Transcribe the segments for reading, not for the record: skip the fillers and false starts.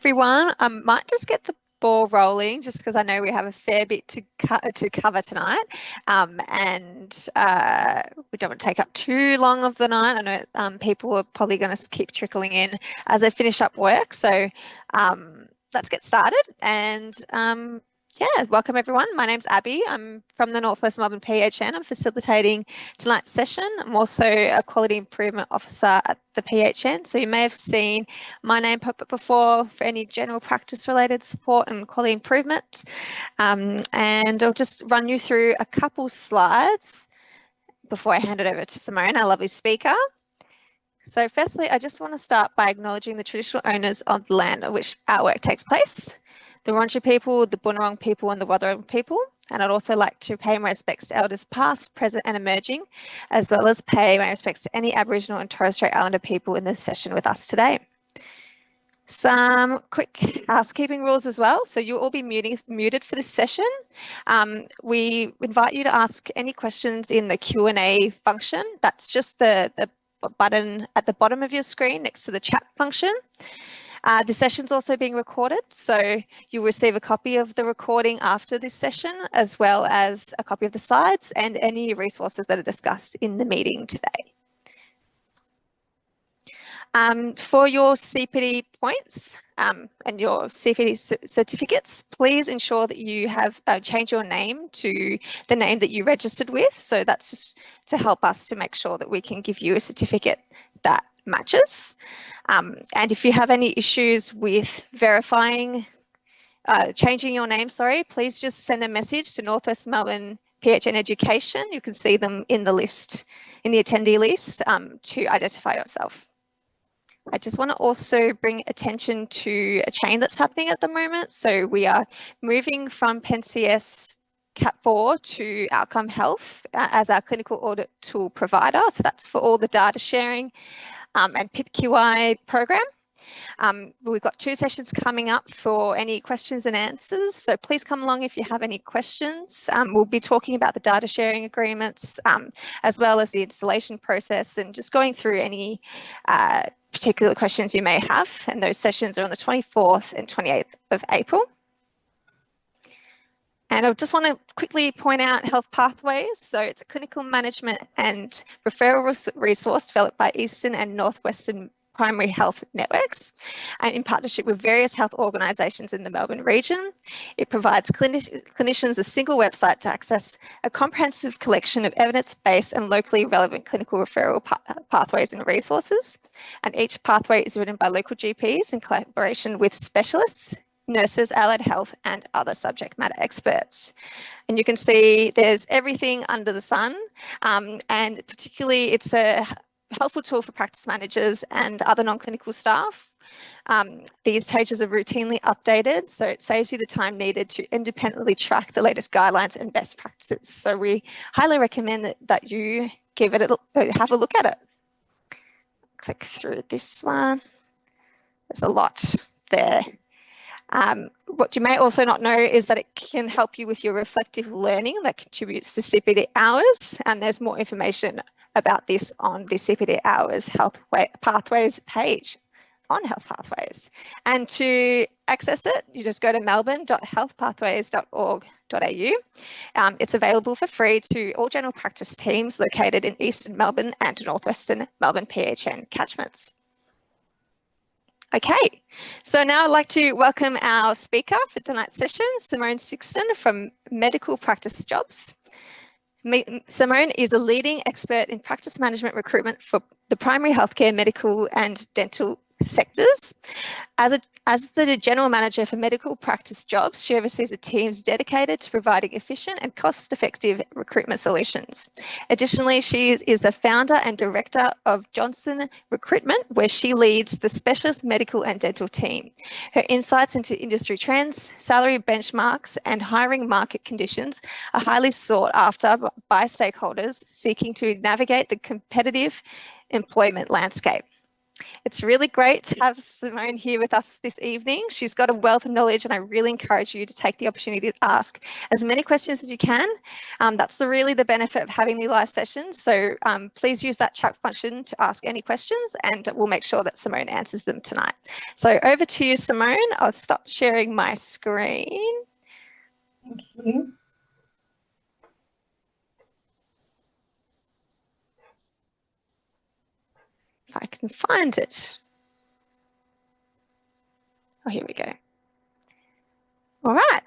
everyone. I might just get the ball rolling just because I know we have a fair bit to cover tonight, and we don't want to take up too long of the night. I know people are probably going to keep trickling in as they finish up work, so let's get started. And yeah, welcome everyone. My name's Abby. I'm from the Northwest Melbourne PHN. I'm facilitating tonight's session. I'm also a Quality Improvement Officer at the PHN. So you may have seen my name pop up before for any general practice related support and quality improvement. And I'll just run you through a couple slides before I hand it over to Simone, our lovely speaker. So firstly, I just want to start by acknowledging the traditional owners of the land on which our work takes place, the Wurundjeri people, the Bunurong people and the Wadawurrung people. And I'd also like to pay my respects to elders past, present and emerging, as well as pay my respects to any Aboriginal and Torres Strait Islander people in this session with us today. Some quick housekeeping rules as well. So you'll all be muted for this session. We invite you to ask any questions in the Q&A function. That's just the button at the bottom of your screen next to the chat function. The session's also being recorded, so you'll receive a copy of the recording after this session, as well as a copy of the slides and any resources that are discussed in the meeting today. For your CPD points and your CPD certificates, please ensure that you have changed your name to the name that you registered with. So that's just to help us to make sure that we can give you a certificate that matches. And if you have any issues with verifying, changing your name, please just send a message to Northwest Melbourne PHN Education. You can see them in the list, in the attendee list, to identify yourself. I just want to also bring attention to a change that's happening at the moment. So we are moving from PenCS Cat 4 to Outcome Health as our clinical audit tool provider. So that's for all the data sharing and PIPQI program. We've got 2 sessions coming up for any questions and answers. So please come along if you have any questions. We'll be talking about the data sharing agreements, as well as the installation process and just going through any particular questions you may have. And those sessions are on the 24th and 28th of April. And I just want to quickly point out Health Pathways. So it's a clinical management and referral resource developed by Eastern and Northwestern Primary Health Networks in partnership with various health organisations in the Melbourne region. It provides clinicians a single website to access a comprehensive collection of evidence-based and locally relevant clinical referral pathways and resources. And each pathway is written by local GPs in collaboration with specialists, nurses, allied health and other subject matter experts. And you can see there's everything under the sun, and particularly it's a helpful tool for practice managers and other non-clinical staff. These pages are routinely updated, so it saves you the time needed to independently track the latest guidelines and best practices. So we highly recommend that you give it have a look at it. Click through this one. There's a lot there. What you may also not know is that it can help you with your reflective learning that contributes to CPD hours, and there's more information about this on the CPD hours Health Pathways page on Health Pathways. And to access it, you just go to melbourne.healthpathways.org.au. It's available for free to all general practice teams located in Eastern Melbourne and Northwestern Melbourne PHN catchments. Okay, so now I'd like to welcome our speaker for tonight's session, Simone Sixton from Medical Practice Jobs. Simone is a leading expert in practice management recruitment for the primary healthcare, medical and dental sectors. As the General Manager for Medical Practice Jobs, she oversees a team dedicated to providing efficient and cost-effective recruitment solutions. Additionally, she is the founder and director of Johnson Recruitment, where she leads the specialist medical and dental team. Her insights into industry trends, salary benchmarks, and hiring market conditions are highly sought after by stakeholders seeking to navigate the competitive employment landscape. It's really great to have Simone here with us this evening. She's got a wealth of knowledge, and I really encourage you to take the opportunity to ask as many questions as you can. That's really the benefit of having the live sessions. So please use that chat function to ask any questions, and we'll make sure that Simone answers them tonight. So over to you, Simone. I'll stop sharing my screen. Thank you. If I can find it. Oh, here we go. All right.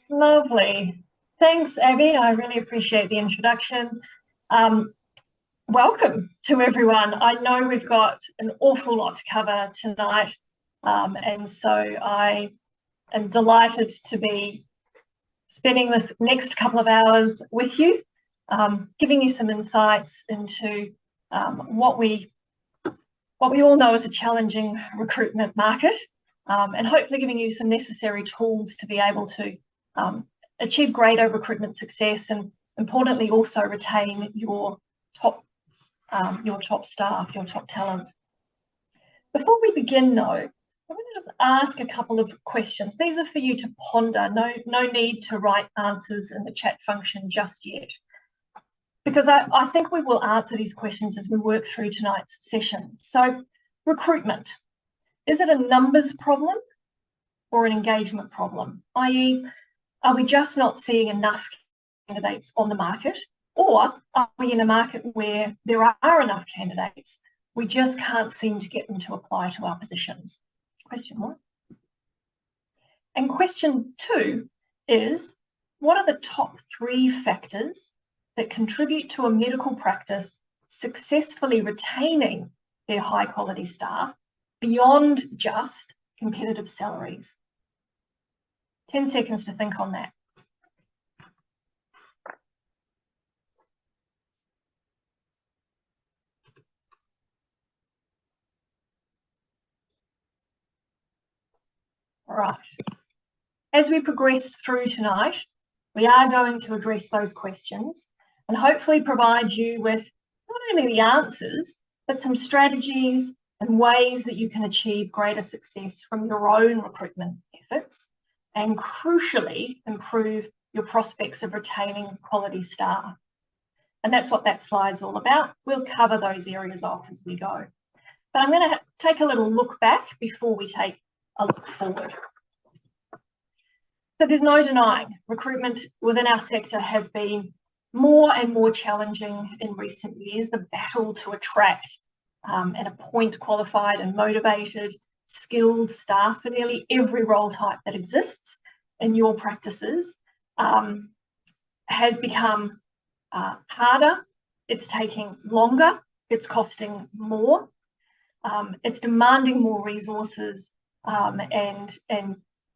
Lovely. Thanks, Abby. I really appreciate the introduction. Welcome to everyone. I know we've got an awful lot to cover tonight, and so I am delighted to be spending this next couple of hours with you, giving you some insights into what we all know is a challenging recruitment market, and hopefully giving you some necessary tools to be able to achieve greater recruitment success, and importantly also retain your top staff, your top talent. Before we begin though, I'm going to just ask a couple of questions. These are for you to ponder. No need to write answers in the chat function just yet, because I think we will answer these questions as we work through tonight's session. So, recruitment. Is it a numbers problem or an engagement problem? i.e., are we just not seeing enough candidates on the market, or are we in a market where there are enough candidates, we just can't seem to get them to apply to our positions? Question one. And question two is, what are the top 3 factors that contribute to a medical practice successfully retaining their high quality staff beyond just competitive salaries? 10 seconds to think on that. All right. As we progress through tonight, we are going to address those questions and hopefully provide you with not only the answers, but some strategies and ways that you can achieve greater success from your own recruitment efforts, and crucially improve your prospects of retaining quality staff. And that's what that slide's all about. We'll cover those areas off as we go. But I'm going to take a little look back before we take a look forward. So there's no denying recruitment within our sector has been more and more challenging in recent years. The battle to attract and appoint qualified and motivated, skilled staff for nearly every role type that exists in your practices has become harder. It's taking longer. It's costing more. It's demanding more resources, and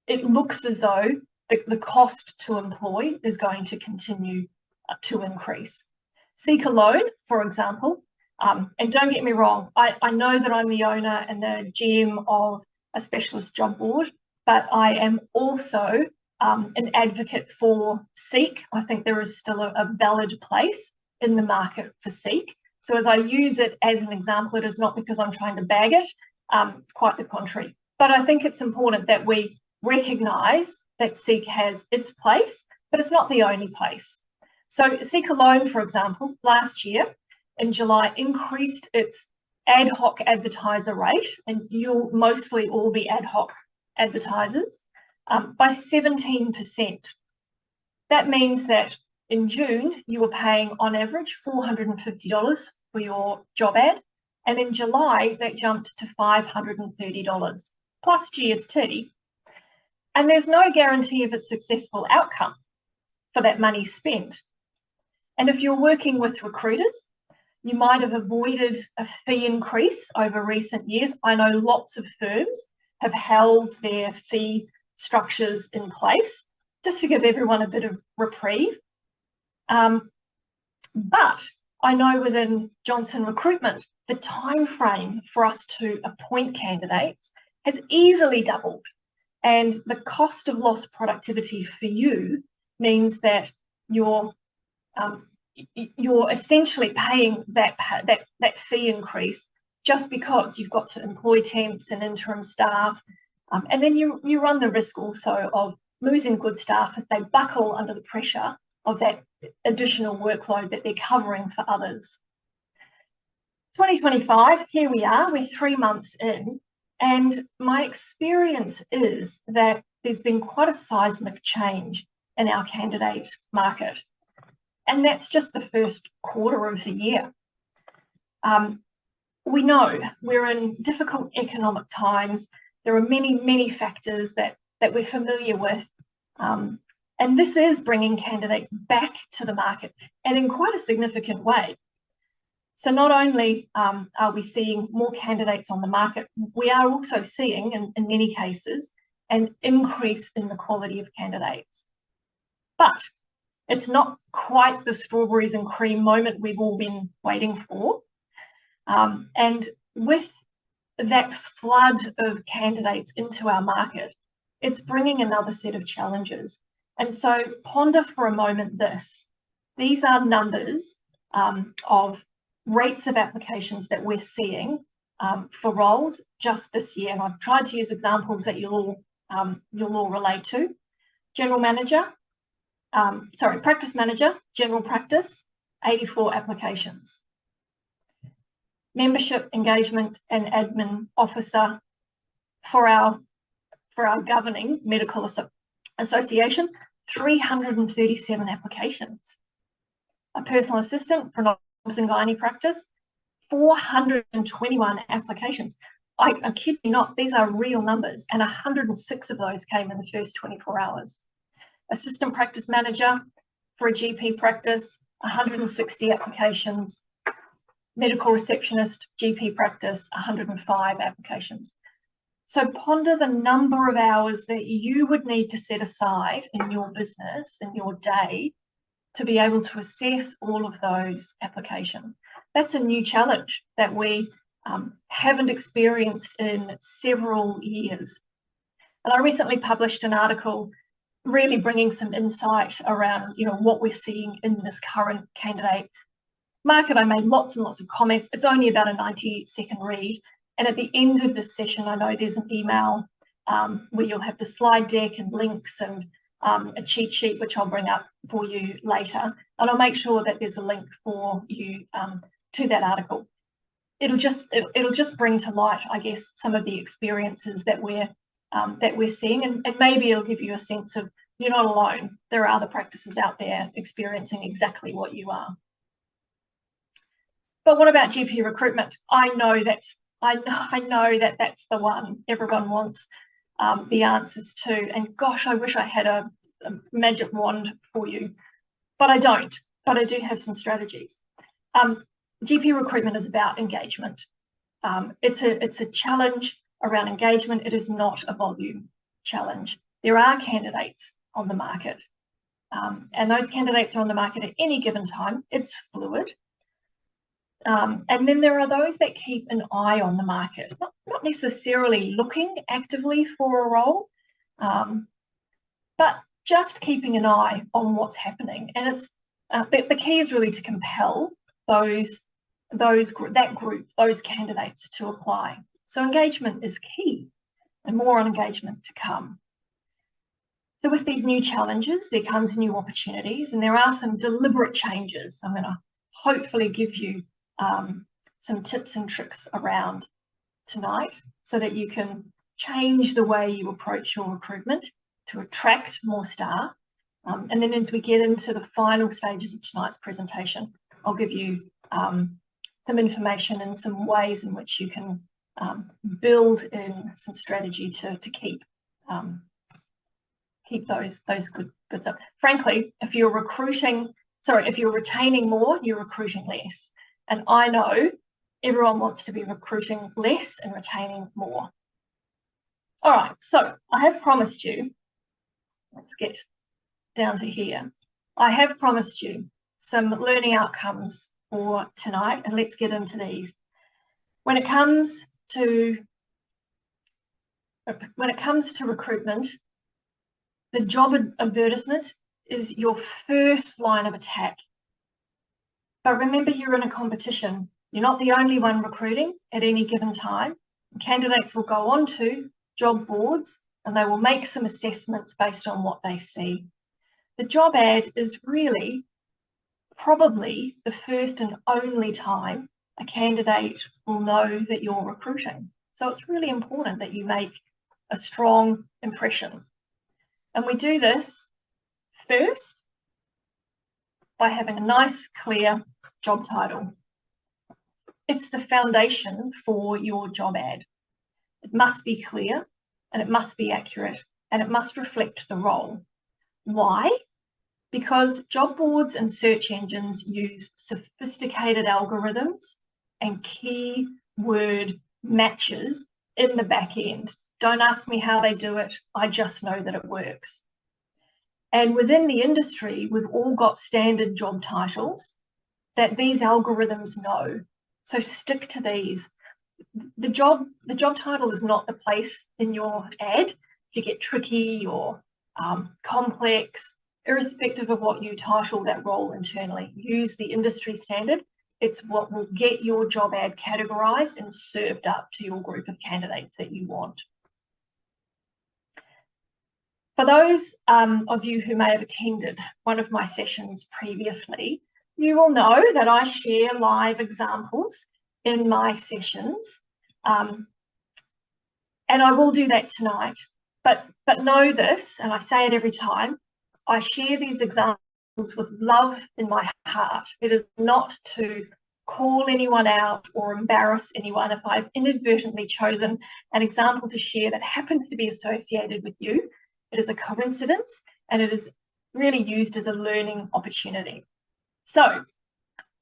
it looks as though the cost to employ is going to continue to increase. Seek alone, for example, and don't get me wrong, I know that I'm the owner and the GM of a specialist job board, but I am also an advocate for Seek. I think there is still a valid place in the market for Seek. So as I use it as an example, it is not because I'm trying to bag it, quite the contrary. But I think it's important that we recognise that Seek has its place, but it's not the only place. So Seek alone, for example, last year in July increased its ad hoc advertiser rate, and you'll mostly all be ad hoc advertisers, by 17%. That means that in June, you were paying on average $450 for your job ad, and in July, that jumped to $530 plus GST. And there's no guarantee of a successful outcome for that money spent. And if you're working with recruiters, you might have avoided a fee increase over recent years. I know lots of firms have held their fee structures in place just to give everyone a bit of reprieve. But I know within Johnson Recruitment, the time frame for us to appoint candidates has easily doubled. And the cost of lost productivity for you means that you're essentially paying that fee increase just because you've got to employ temps and interim staff. And then you run the risk also of losing good staff as they buckle under the pressure of that additional workload that they're covering for others. 2025, here we are, we're 3 months in, and my experience is that there's been quite a seismic change in our candidate market. And that's just the first quarter of the year. We know we're in difficult economic times. There are many, many factors that we're familiar with. And this is bringing candidates back to the market and in quite a significant way. So not only are we seeing more candidates on the market, we are also seeing, in many cases, an increase in the quality of candidates. But it's not quite the strawberries and cream moment we've all been waiting for. And with that flood of candidates into our market, it's bringing another set of challenges. And so ponder for a moment this. These are numbers of rates of applications that we're seeing for roles just this year. And I've tried to use examples that you'll all relate to. Practice manager, general practice, 84 applications. Membership, engagement and admin officer for our governing medical association, 337 applications. A personal assistant for an obs and gynae practice, 421 applications. I kid you not, these are real numbers, and 106 of those came in the first 24 hours. Assistant practice manager for a GP practice, 160 applications. Medical receptionist, GP practice, 105 applications. So ponder the number of hours that you would need to set aside in your business, in your day, to be able to assess all of those applications. That's a new challenge that we haven't experienced in several years. And I recently published an article really bringing some insight around, what we're seeing in this current candidate market. I made lots and lots of comments. It's only about a 90-second read. And at the end of this session, I know there's an email where you'll have the slide deck and links and a cheat sheet, which I'll bring up for you later. And I'll make sure that there's a link for you to that article. It'll just bring to light, I guess, some of the experiences that we're seeing, and maybe it'll give you a sense of you're not alone. There are other practices out there experiencing exactly what you are. But what about GP recruitment? I know that that's the one everyone wants the answers to. And gosh, I wish I had a magic wand for you, but I don't. But I do have some strategies. GP recruitment is about engagement. It's a challenge around engagement. It is not a volume challenge. There are candidates on the market, and those candidates are on the market at any given time. It's fluid. And then there are those that keep an eye on the market, not necessarily looking actively for a role, but just keeping an eye on what's happening. And it's the key is really to compel those candidates to apply. So engagement is key, and more on engagement to come. So with these new challenges, there comes new opportunities, and there are some deliberate changes I'm going to hopefully give you some tips and tricks around tonight so that you can change the way you approach your recruitment to attract more staff. And then as we get into the final stages of tonight's presentation, I'll give you some information and some ways in which you can build in some strategy to keep those goods up. Frankly, if you're retaining more, you're recruiting less. And I know everyone wants to be recruiting less and retaining more. All right, so I have promised you, let's get down to here. I have promised you some learning outcomes for tonight, and let's get into these. When it comes to recruitment, the job advertisement is your first line of attack. But remember, you're in a competition. You're not the only one recruiting at any given time. Candidates will go onto job boards and they will make some assessments based on what they see. The job ad is really probably the first and only time a candidate will know that you're recruiting. So it's really important that you make a strong impression. And we do this first by having a nice, clear job title. It's the foundation for your job ad. It must be clear and it must be accurate and it must reflect the role. Why? Because job boards and search engines use sophisticated algorithms and keyword matches in the back end. Don't ask me how they do it. I just know that it works. And within the industry, we've all got standard job titles that these algorithms know. So stick to these. The job title is not the place in your ad to get tricky or complex. Irrespective of what you title that role internally, use the industry standard. It's what will get your job ad categorized and served up to your group of candidates that you want. For those of you who may have attended one of my sessions previously, you will know that I share live examples in my sessions, and I will do that tonight. But know this, and I say it every time, I share these examples with love in my heart. It is not to call anyone out or embarrass anyone. If I've inadvertently chosen an example to share that happens to be associated with you, it is a coincidence and it is really used as a learning opportunity. So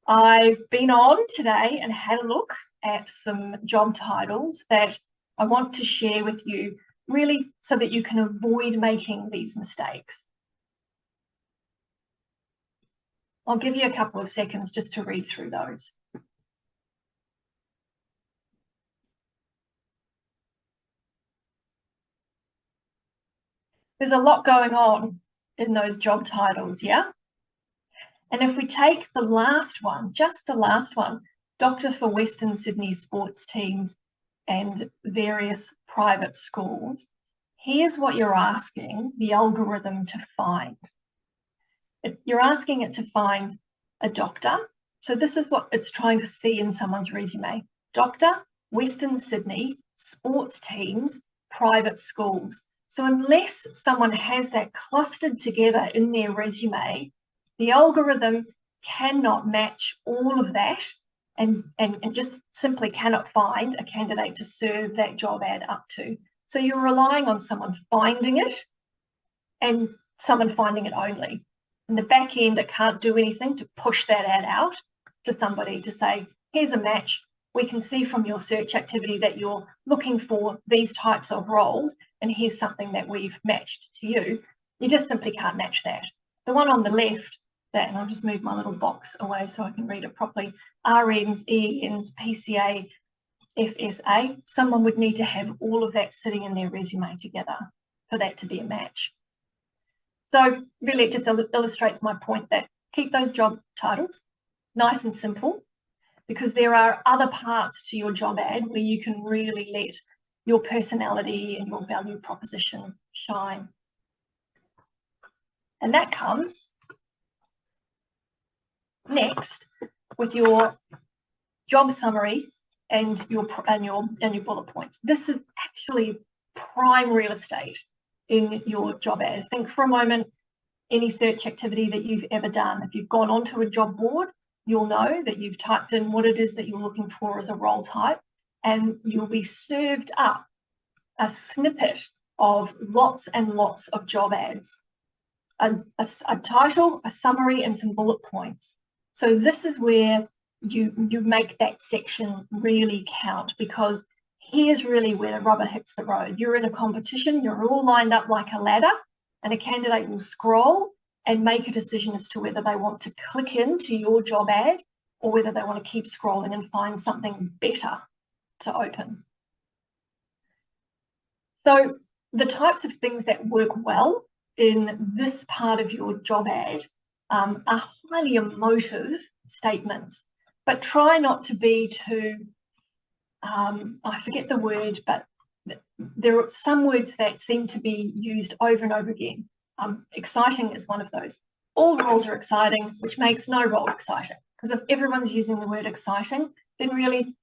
I've been on today and had a look at some job titles that I want to share with you, really so that you can avoid making these mistakes. I'll give you a couple of seconds just to read through those. There's a lot going on in those job titles, yeah? And if we take the last one, just the last one, Doctor for Western Sydney sports teams and various private schools, here's what you're asking the algorithm to find. You're asking it to find a doctor. So this is what it's trying to see in someone's resume. Doctor, Western Sydney, sports teams, private schools. So unless someone has that clustered together in their resume, the algorithm cannot match all of that and just simply cannot find a candidate to serve that job ad up to. So you're relying on someone finding it and someone finding it only. In the back end, it can't do anything to push that ad out to somebody to say, here's a match. We can see from your search activity that you're looking for these types of roles, and here's something that we've matched to you. You just simply can't match that. The one on the left, that, and I'll just move my little box away so I can read it properly, RNs, ENs, PCA, FSA, someone would need to have all of that sitting in their resume together for that to be a match. So really it just illustrates my point that keep those job titles nice and simple, because there are other parts to your job ad where you can really let your personality and your value proposition shine. And that comes next with your job summary and your bullet points. This is actually prime real estate in your job ad. Think for a moment any search activity that you've ever done. If you've gone onto a job board, you'll know that you've typed in what it is that you're looking for as a role type, and you'll be served up a snippet of lots and lots of job ads, a title, a summary, and some bullet points. So this is where you make that section really count, because here's really where the rubber hits the road. You're in a competition, you're all lined up like a ladder, and a candidate will scroll and make a decision as to whether they want to click into your job ad or whether they want to keep scrolling and find something better to open. So the types of things that work well in this part of your job ad are highly emotive statements. but try not to be too, I forget the word, but there are some words that seem to be used over and over again. Exciting is one of those. All roles are exciting, which makes no role exciting. Because if everyone's using the word exciting, then really,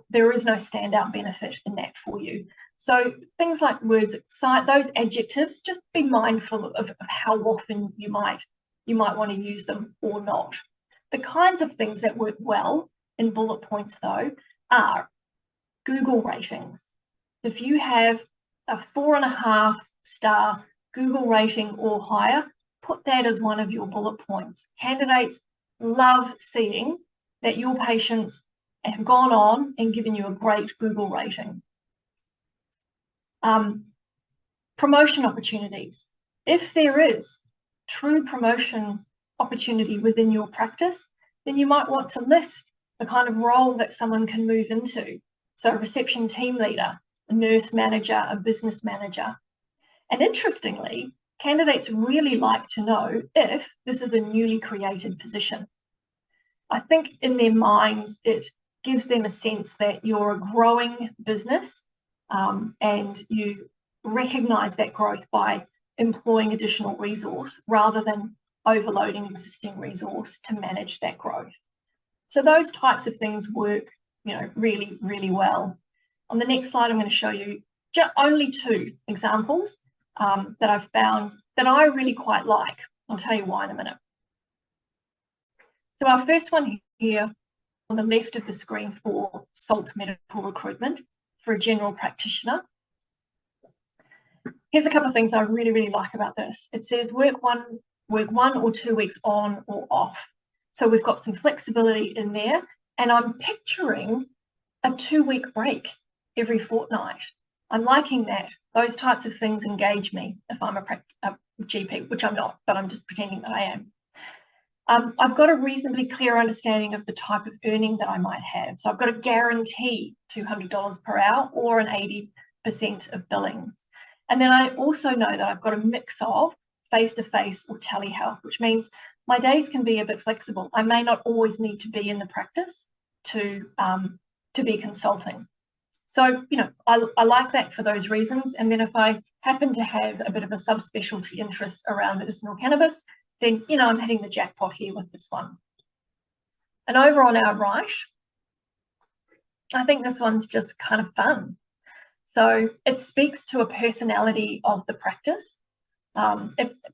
there is no standout benefit in that for you. So things like words excite, those adjectives, just be mindful of how often you might want to use them or not. The kinds of things that work well in bullet points, though, are Google ratings. If you have a 4.5 star Google rating or higher, put that as one of your bullet points. Candidates love seeing that your patients have gone on and given you a great Google rating. Promotion opportunities. If there is true promotion opportunity within your practice, then you might want to list the kind of role that someone can move into. So a reception team leader, a nurse manager, a business manager. And interestingly, candidates really like to know if this is a newly created position. I think in their minds, it gives them a sense that you're a growing business and you recognise that growth by employing additional resource rather than overloading existing resource to manage that growth. So those types of things work, really, really well. On the next slide, I'm going to show you only 2 examples that I've found that I really quite like. I'll tell you why in a minute. So our first one here on the left of the screen for SALT medical recruitment for a general practitioner. Here's a couple of things I really, really like about this. It says work one or 2 weeks on or off. So we've got some flexibility in there, and I'm picturing a 2-week break every fortnight. I'm liking that. Those types of things engage me if I'm a GP, which I'm not, but I'm just pretending that I am. I've got a reasonably clear understanding of the type of earning that I might have. So I've got a guarantee $200 per hour or an 80% of billings. And then I also know that I've got a mix of face-to-face or telehealth, which means my days can be a bit flexible. I may not always need to be in the practice to be consulting. So, I like that for those reasons. And then if I happen to have a bit of a subspecialty interest around medicinal cannabis, then, I'm hitting the jackpot here with this one. And over on our right, I think this one's just kind of fun. So it speaks to a personality of the practice,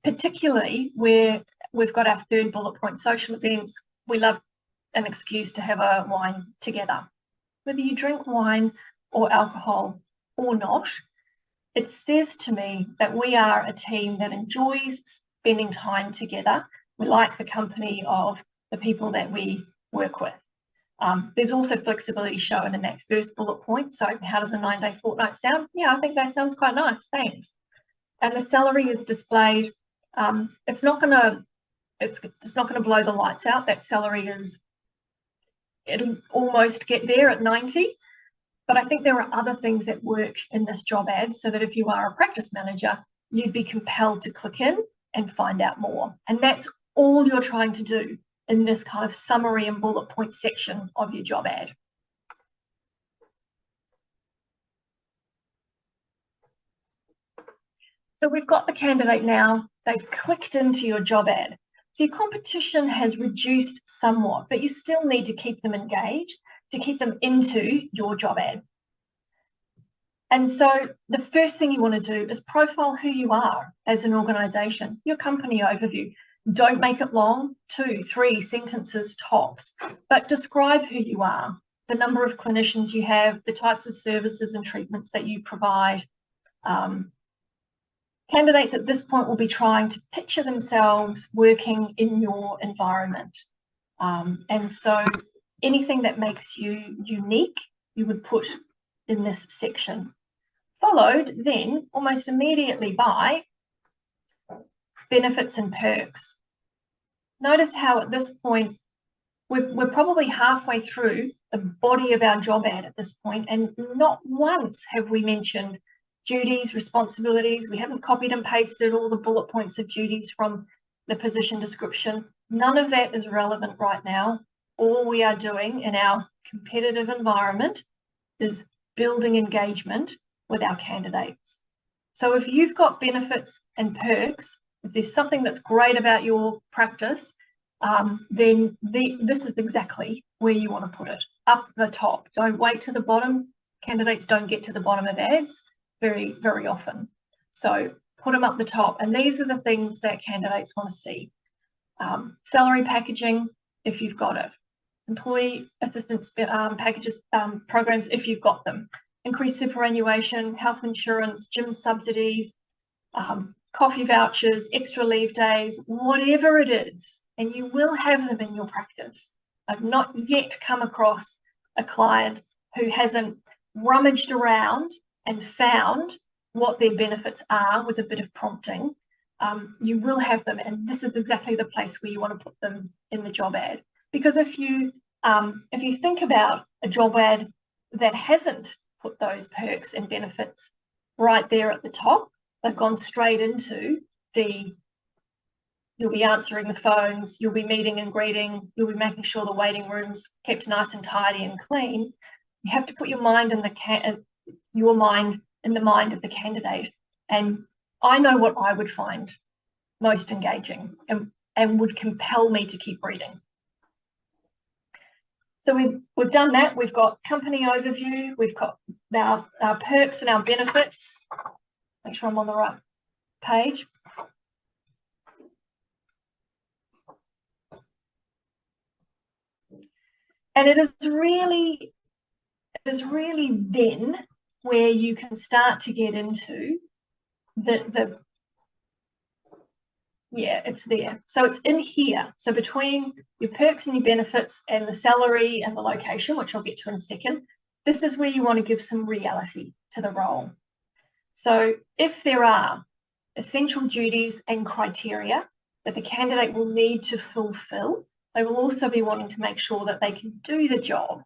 particularly where we've got our 3rd bullet point, social events. We love an excuse to have a wine together. Whether you drink wine or alcohol or not, it says to me that we are a team that enjoys spending time together. We like the company of the people that we work with. There's also flexibility shown in that first bullet point. So how does a 9-day fortnight sound? Yeah, I think that sounds quite nice. Thanks. And the salary is displayed. It's not going to blow the lights out. That salary it'll almost get there at 90. But I think there are other things that work in this job ad so that if you are a practice manager, you'd be compelled to click in and find out more. And that's all you're trying to do in this kind of summary and bullet point section of your job ad. So we've got the candidate now, they've clicked into your job ad. So your competition has reduced somewhat, but you still need to keep them engaged to keep them into your job ad. And so the first thing you want to do is profile who you are as an organisation, your company overview. Don't make it long, 2, 3 sentences tops, but describe who you are, the number of clinicians you have, the types of services and treatments that you provide. Candidates at this point will be trying to picture themselves working in your environment. And so anything that makes you unique, you would put in this section. Followed then almost immediately by benefits and perks. Notice how at this point, we're probably halfway through the body of our job ad at this point, and not once have we mentioned duties, responsibilities. We haven't copied and pasted all the bullet points of duties from the position description. None of that is relevant right now. all we are doing in our competitive environment is building engagement with our candidates. So if you've got benefits and perks, if there's something that's great about your practice, then this is exactly where you want to put it, up the top. Don't wait to the bottom. Candidates don't get to the bottom of ads very, very often. So put them up the top. And these are the things that candidates want to see. Salary packaging, if you've got it. Employee assistance packages, programs, if you've got them. Increased superannuation, health insurance, gym subsidies, coffee vouchers, extra leave days, whatever it is, and you will have them in your practice. I've not yet come across a client who hasn't rummaged around and found what their benefits are with a bit of prompting. You will have them, and this is exactly the place where you want to put them in the job ad. Because if you think about a job ad that hasn't put those perks and benefits right there at the top, they've gone straight into you'll be answering the phones, you'll be meeting and greeting, you'll be making sure the waiting room's kept nice and tidy and clean. You have to put your mind in the mind of the candidate. And I know what I would find most engaging and would compel me to keep reading. So we've done that. We've got company overview. We've got our perks and our benefits. Make sure I'm on the right page. And it is really then where you can start to get into it's there. So it's in here. So between your perks and your benefits and the salary and the location, which I'll get to in a second, this is where you want to give some reality to the role. So if there are essential duties and criteria that the candidate will need to fulfill, they will also be wanting to make sure that they can do the job.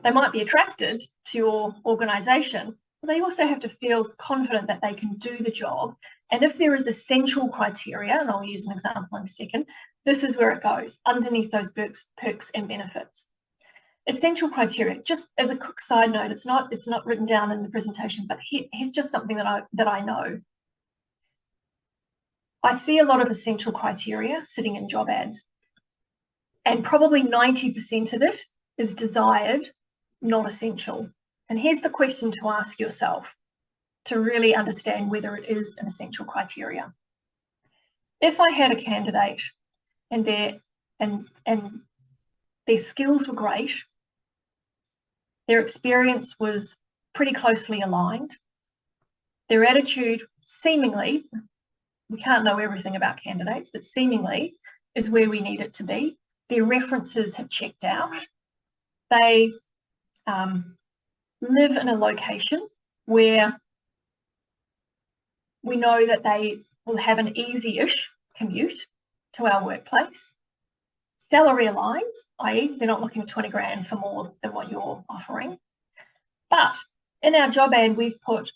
They might be attracted to your organisation, but they also have to feel confident that they can do the job. And if there is essential criteria, and I'll use an example in a second, this is where it goes, underneath those perks and benefits. Essential criteria, just as a quick side note, it's not written down in the presentation, but here's just something that I know. I see a lot of essential criteria sitting in job ads, and probably 90% of it is desired, not essential. And here's the question to ask yourself to really understand whether it is an essential criteria. If I had a candidate and their skills were great, their experience was pretty closely aligned, their attitude seemingly, we can't know everything about candidates, but seemingly is where we need it to be. Their references have checked out. They live in a location where we know that they will have an easy-ish commute to our workplace. Salary aligns, i.e. they're not looking at 20 grand for more than what you're offering. But in our job ad, we've put,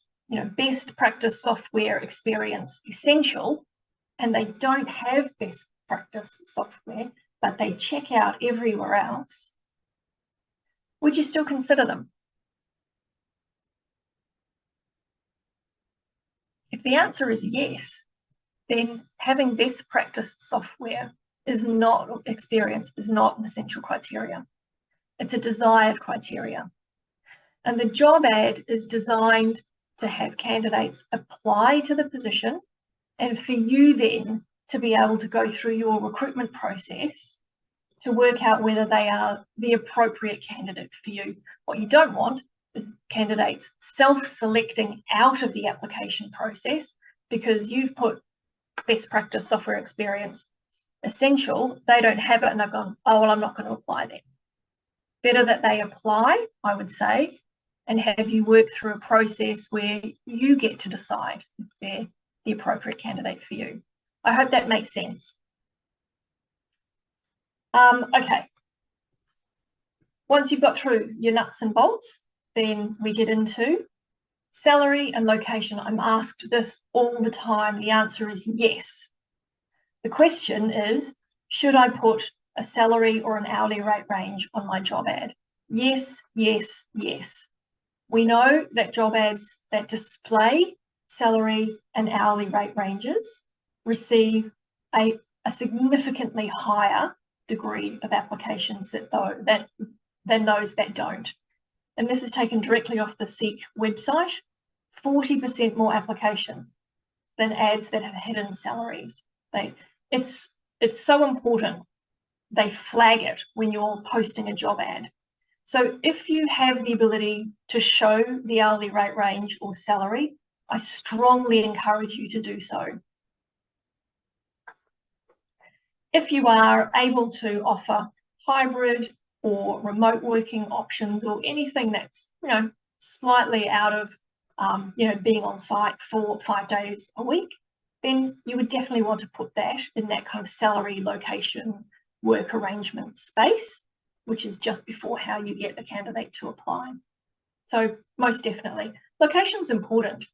best practice software experience essential, and they don't have best practice software, but they check out everywhere else. Would you still consider them? If the answer is yes, then having best practice software is not an essential criteria. It's a desired criteria. And the job ad is designed to have candidates apply to the position and for you then to be able to go through your recruitment process to work out whether they are the appropriate candidate for you. What you don't want is candidates self-selecting out of the application process because you've put best practice software experience essential, they don't have it and they've gone, oh, well, I'm not going to apply then. Better that they apply, I would say, and have you work through a process where you get to decide if they're the appropriate candidate for you. I hope that makes sense. Okay. Once you've got through your nuts and bolts, then we get into salary and location. I'm asked this all the time. The answer is yes. The question is, should I put a salary or an hourly rate range on my job ad? Yes, yes, yes. We know that job ads that display salary and hourly rate ranges receive a significantly higher degree of applications than those that don't. And this is taken directly off the Seek website. 40% more applications than ads that have hidden salaries. It's so important they flag it when you're posting a job ad. So if you have the ability to show the hourly rate range or salary, I strongly encourage you to do so. If you are able to offer hybrid or remote working options or anything that's, slightly out of, being on site for 5 days a week, then you would definitely want to put that in that kind of salary, location, work arrangement space, which is just before how you get the candidate to apply. So most definitely. Location's important.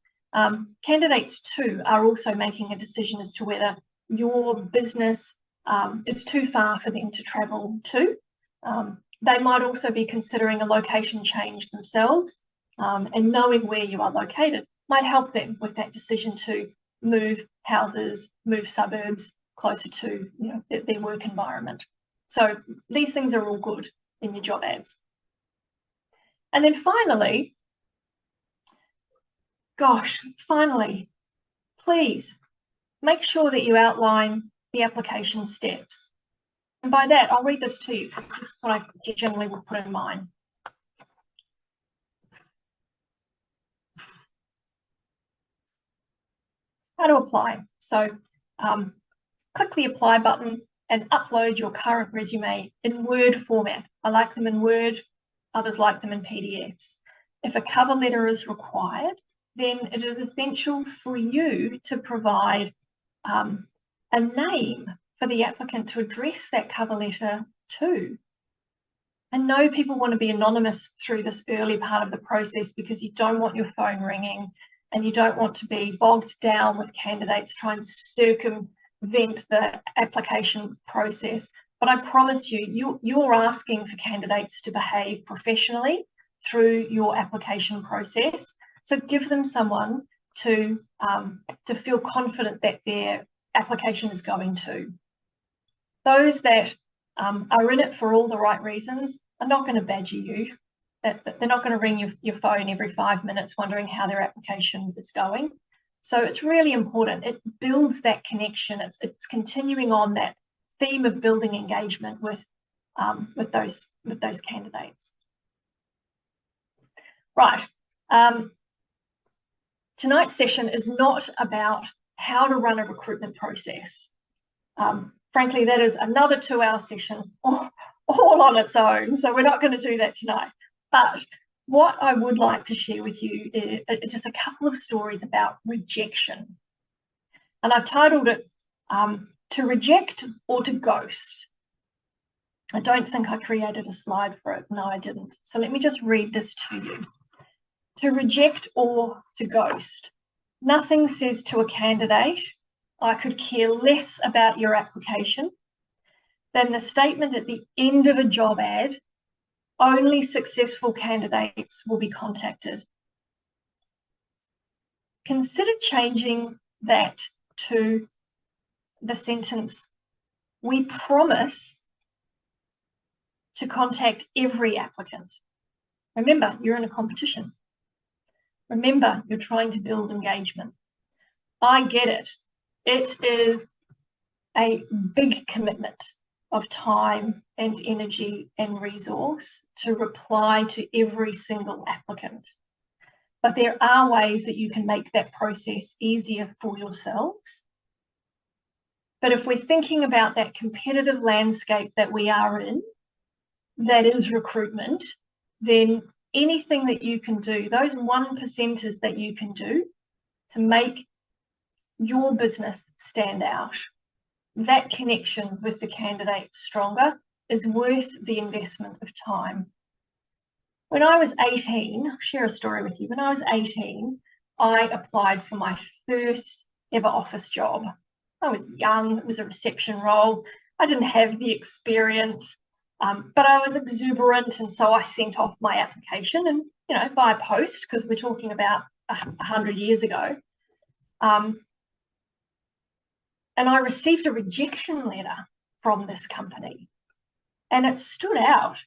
Candidates too are also making a decision as to whether your business is too far for them to travel to. They might also be considering a location change themselves, and knowing where you are located might help them with that decision to move houses, move suburbs closer to their work environment. So these things are all good in your job ads. And then finally, please make sure that you outline the application steps. And by that, I'll read this to you because this is what I generally would put in mine. How to apply. So click the apply button and upload your current resume in Word format. I like them in Word, others like them in PDFs. If a cover letter is required, then it is essential for you to provide a name for the applicant to address that cover letter to. I know people want to be anonymous through this early part of the process because you don't want your phone ringing and you don't want to be bogged down with candidates trying to circumvent the application process. But I promise you, you're asking for candidates to behave professionally through your application process. So give them someone to feel confident that their application is going to. Those that are in it for all the right reasons are not going to badger you. They're not going to ring your phone every 5 minutes wondering how their application is going. So it's really important. It builds that connection. It's continuing on that theme of building engagement with those candidates. Right. Tonight's session is not about how to run a recruitment process. Frankly, that is another 2-hour session all on its own. So we're not going to do that tonight. But what I would like to share with you is just a couple of stories about rejection. And I've titled it To Reject or to Ghost. I don't think I created a slide for it. No, I didn't. So let me just read this to you. To reject or to ghost. Nothing says to a candidate, I could care less about your application, than the statement at the end of a job ad, only successful candidates will be contacted. Consider changing that to the sentence, we promise to contact every applicant. Remember, you're in a competition. Remember, you're trying to build engagement. I get it. It is a big commitment of time and energy and resource to reply to every single applicant. But there are ways that you can make that process easier for yourselves. But if we're thinking about that competitive landscape that we are in, that is recruitment, then anything that you can do, those 1%ers that you can do to make your business stand out, that connection with the candidate stronger is worth the investment of time. When I was 18, I'll share a story with you. When I was 18, I applied for my first ever office job. I was young, it was a reception role. I didn't have the experience, but I was exuberant, and so I sent off my application, and by post, because we're talking about 100 years ago. And I received a rejection letter from this company, and it stood out.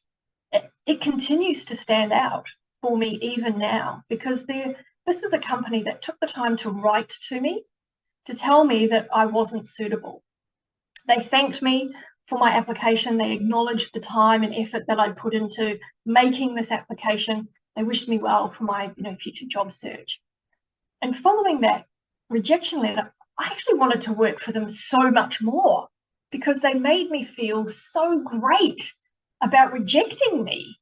It continues to stand out for me even now, because this is a company that took the time to write to me to tell me that I wasn't suitable. They thanked me for my application. They acknowledged the time and effort that I'd put into making this application. They wished me well for my future job search. And following that rejection letter, I actually wanted to work for them so much more, because they made me feel so great about rejecting me.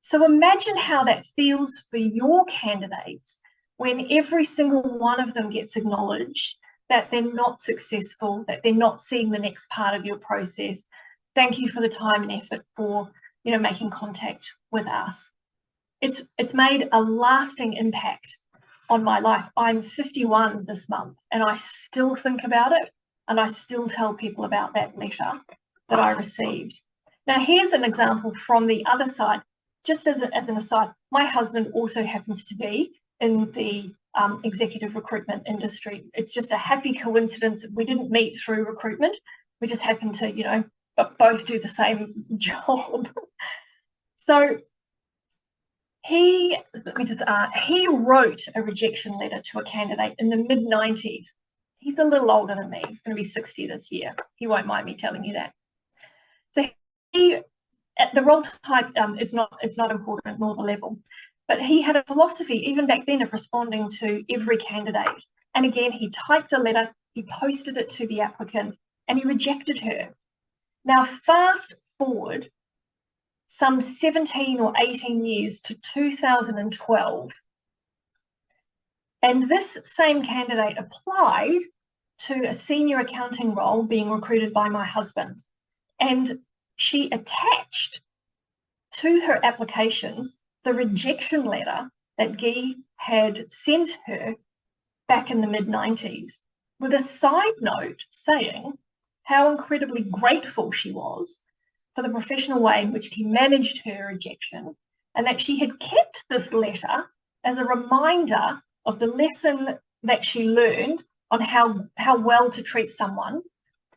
So imagine how that feels for your candidates when every single one of them gets acknowledged that they're not successful, that they're not seeing the next part of your process. Thank you for the time and effort for making contact with us. It's made a lasting impact on my life. I'm 51 this month, and I still think about it, and I still tell people about that letter that I received. Now, here's an example from the other side. Just as an aside, my husband also happens to be in the executive recruitment industry. It's just a happy coincidence. We didn't meet through recruitment. We just happened to, both do the same job. So he wrote a rejection letter to a candidate in the mid-90s. He's a little older than me. He's going to be 60 this year. He won't mind me telling you that. So the role type it's not important, nor the level, but he had a philosophy even back then of responding to every candidate. And again, he typed a letter, he posted it to the applicant, and he rejected her. Now, fast forward some 17 or 18 years to 2012, and this same candidate applied to a senior accounting role being recruited by my husband, and she attached to her application the rejection letter that Guy had sent her back in the mid-90s, with a side note saying how incredibly grateful she was for the professional way in which he managed her rejection, and that she had kept this letter as a reminder of the lesson that she learned on how well to treat someone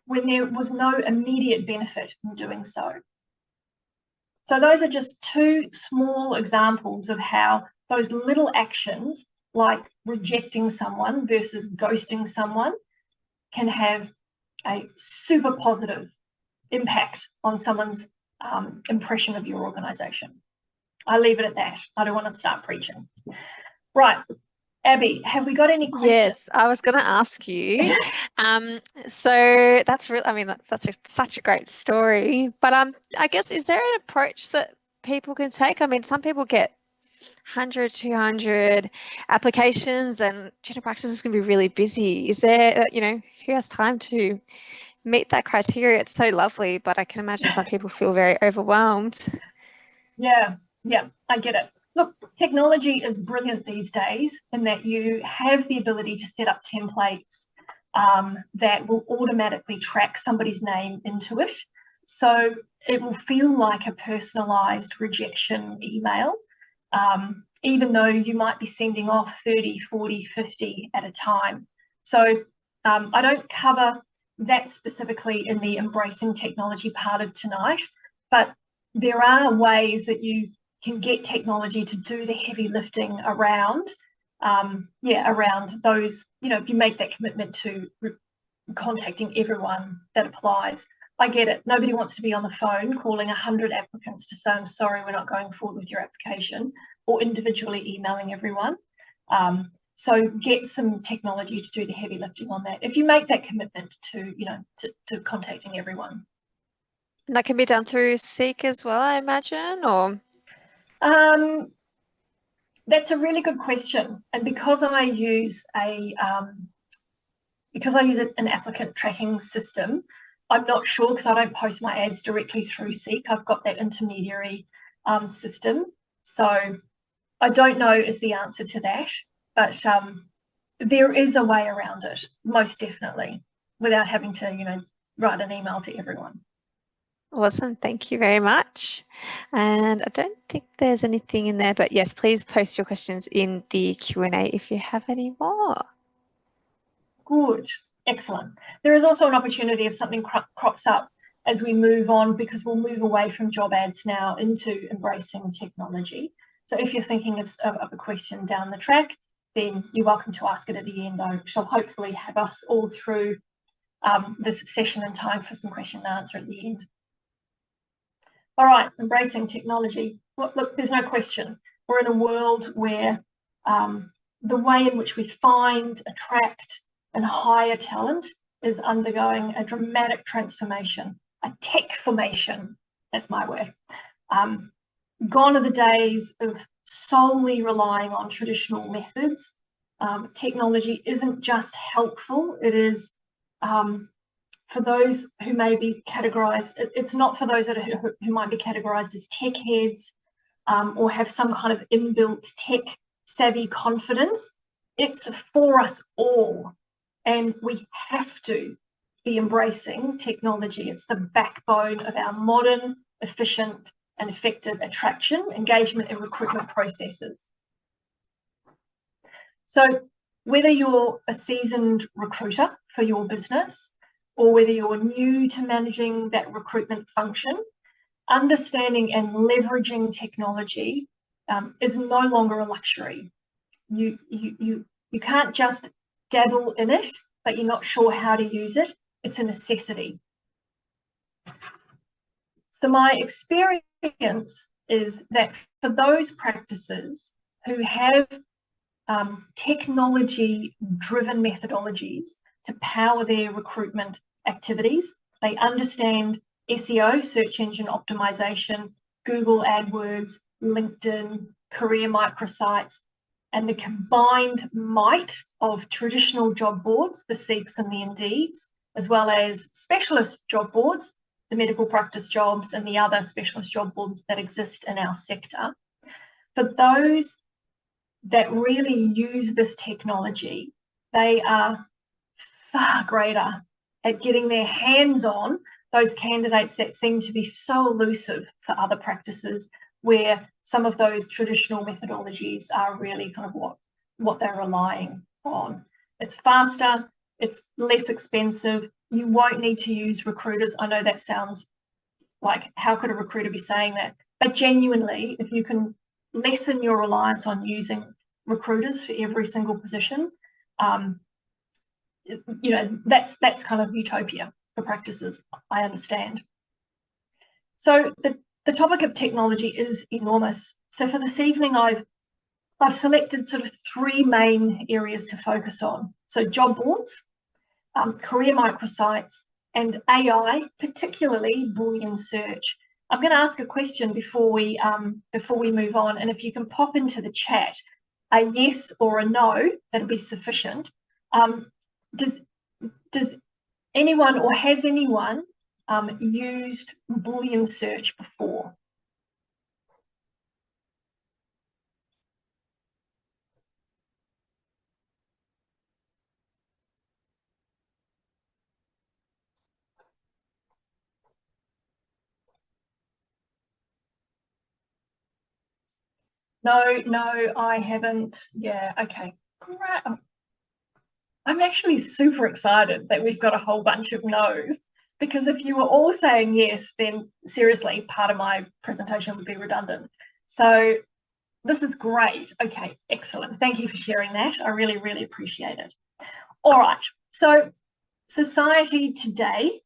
when there was no immediate benefit in doing so. So those are just two small examples of how those little actions, like rejecting someone versus ghosting someone, can have a super positive impact on someone's impression of your organisation. I leave it at that. I don't want to start preaching. Right. Abby, have we got any questions? Yes, I was going to ask you. So that's real. I mean, that's such a great story. But I guess, is there an approach that people can take? I mean, some people get 100, 200 applications, and general practices can be really busy. Is there, who has time to meet that criteria? It's so lovely, but I can imagine some people feel very overwhelmed. Yeah, I get it. Look, technology is brilliant these days in that you have the ability to set up templates that will automatically track somebody's name into it. So it will feel like a personalised rejection email, even though you might be sending off 30, 40, 50 at a time. So I don't cover that specifically in the embracing technology part of tonight, but there are ways that you can get technology to do the heavy lifting around those, if you make that commitment to contacting everyone that applies. I get it. Nobody wants to be on the phone calling 100 applicants to say, I'm sorry, we're not going forward with your application, or individually emailing everyone. So get some technology to do the heavy lifting on that, if you make that commitment to contacting everyone. And that can be done through Seek as well, I imagine, or? That's a really good question. And because I use an applicant tracking system, I'm not sure, because I don't post my ads directly through Seek. I've got that intermediary system. So I don't know is the answer to that, but there is a way around it, most definitely, without having to, write an email to everyone. Awesome. Thank you very much. And I don't think there's anything in there, but yes, please post your questions in the Q&A if you have any more. Good. Excellent. There is also an opportunity if something crops up as we move on, because we'll move away from job ads now into embracing technology. So if you're thinking of a question down the track, then you're welcome to ask it at the end. I shall hopefully have us all through this session in time for some question and answer at the end. All right, embracing technology. Look, there's no question. We're in a world where the way in which we find, attract, and hire talent is undergoing a dramatic transformation, a tech formation, that's my word. Gone are the days of solely relying on traditional methods. Technology isn't just helpful, it is for those who may be categorised, it's not for those who might be categorised as tech heads or have some kind of inbuilt tech savvy confidence. It's for us all, and we have to be embracing technology. It's the backbone of our modern, efficient and effective attraction, engagement and recruitment processes. So whether you're a seasoned recruiter for your business, or whether you're new to managing that recruitment function, understanding and leveraging technology is no longer a luxury. You can't just dabble in it, but you're not sure how to use it. It's a necessity. So my experience is that for those practices who have technology-driven methodologies to power their recruitment activities, they understand SEO, search engine optimization, Google AdWords, LinkedIn, career microsites, and the combined might of traditional job boards, the Seeks and the Indeeds, as well as specialist job boards, the medical practice jobs and the other specialist job boards that exist in our sector. For those that really use this technology, they are far greater at getting their hands on those candidates that seem to be so elusive for other practices, where some of those traditional methodologies are really kind of what they're relying on. It's faster, it's less expensive, you won't need to use recruiters. I know that sounds like, how could a recruiter be saying that? But genuinely, if you can lessen your reliance on using recruiters for every single position, you know, that's kind of utopia for practices, I understand. So the topic of technology is enormous. So for this evening, I've selected sort of three main areas to focus on. So job boards, career microsites, and AI, particularly Boolean search. I'm going to ask a question before we move on, and if you can pop into the chat a yes or a no, that'll be sufficient. Does anyone, or has anyone used Boolean search before? No, I haven't. Yeah, okay, great. I'm actually super excited that we've got a whole bunch of no's, because if you were all saying yes, then seriously, part of my presentation would be redundant. So this is great. Okay, excellent. Thank you for sharing that. I really, really appreciate it. All right, so society today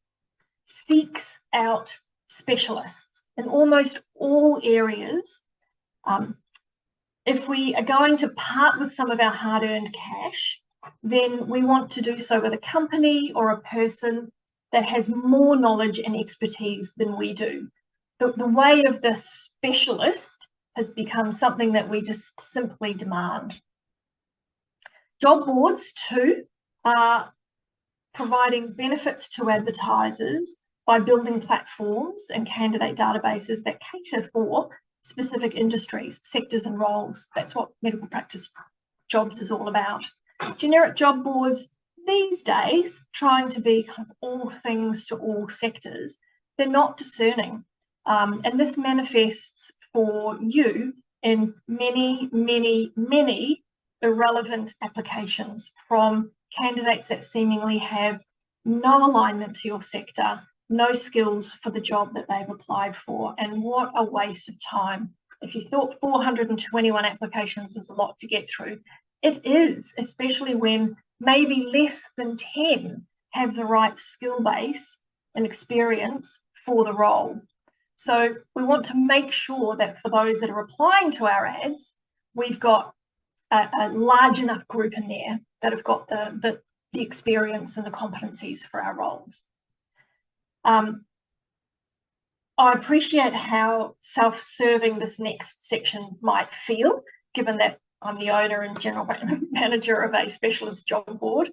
seeks out specialists in almost all areas. If we are going to part with some of our hard-earned cash, then we want to do so with a company or a person that has more knowledge and expertise than we do. The way of the specialist has become something that we just simply demand. Job boards too are providing benefits to advertisers by building platforms and candidate databases that cater for specific industries, sectors and roles. That's what medical practice jobs is all about. Generic job boards, these days, trying to be kind of all things to all sectors, they're not discerning. And this manifests for you in many, many, many irrelevant applications from candidates that seemingly have no alignment to your sector, no skills for the job that they've applied for. And what a waste of time. If you thought 421 applications was a lot to get through, it is, especially when maybe less than 10 have the right skill base and experience for the role. So we want to make sure that for those that are applying to our ads, we've got a large enough group in there that have got the experience and the competencies for our roles. I appreciate how self-serving this next section might feel, given that I'm the owner and general manager of a specialist job board.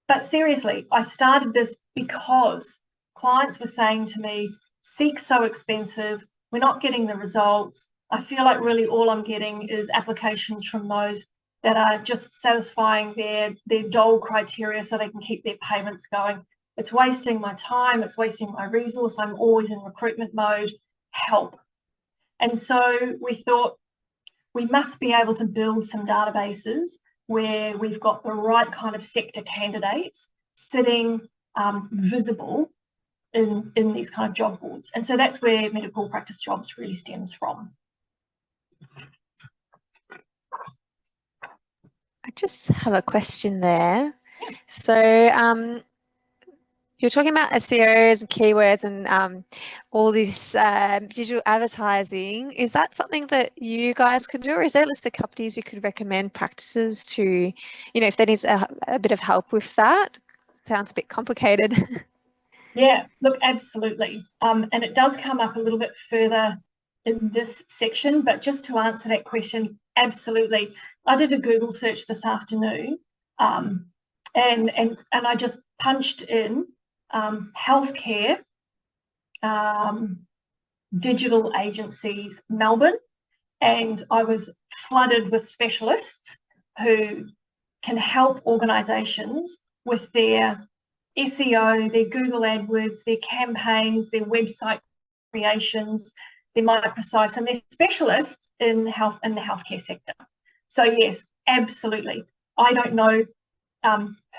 But seriously, I started this because clients were saying to me, Seek's so expensive, we're not getting the results. I feel like really all I'm getting is applications from those that are just satisfying their dole criteria so they can keep their payments going. It's wasting my time, it's wasting my resource. I'm always in recruitment mode, help. And so we thought we must be able to build some databases where we've got the right kind of sector candidates sitting visible in these kind of job boards. And so that's where medical practice jobs really stems from. I just have a question there. So you're talking about SEOs and keywords and all this digital advertising. Is that something that you guys could do, or is there a list of companies you could recommend practices to, you know, if they need a bit of help with that? Sounds a bit complicated. Yeah, look, absolutely. And it does come up a little bit further in this section, but just to answer that question, absolutely. I did a Google search this afternoon, and I just punched in healthcare digital agencies Melbourne, and I was flooded with specialists who can help organisations with their SEO, their Google AdWords, their campaigns, their website creations, their microsites, and they're specialists in the healthcare sector. So yes, absolutely. I don't know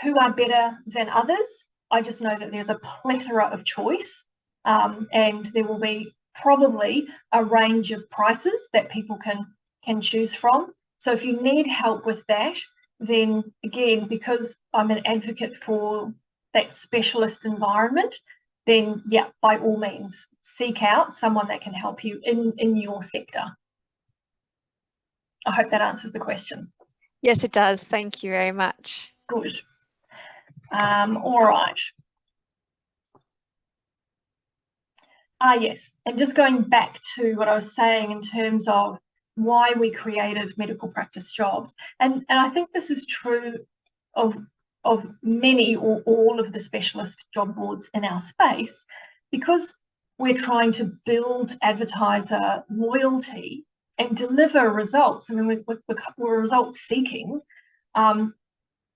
who are better than others. I just know that there's a plethora of choice, and there will be probably a range of prices that people can choose from. So if you need help with that, then again, because I'm an advocate for that specialist environment, then yeah, by all means, seek out someone that can help you in your sector. I hope that answers the question. Yes, it does. Thank you very much. Good. All right. Yes, and just going back to what I was saying in terms of why we created medical practice jobs, and I think this is true of many or all of the specialist job boards in our space, because we're trying to build advertiser loyalty and deliver results. I mean, we're results seeking.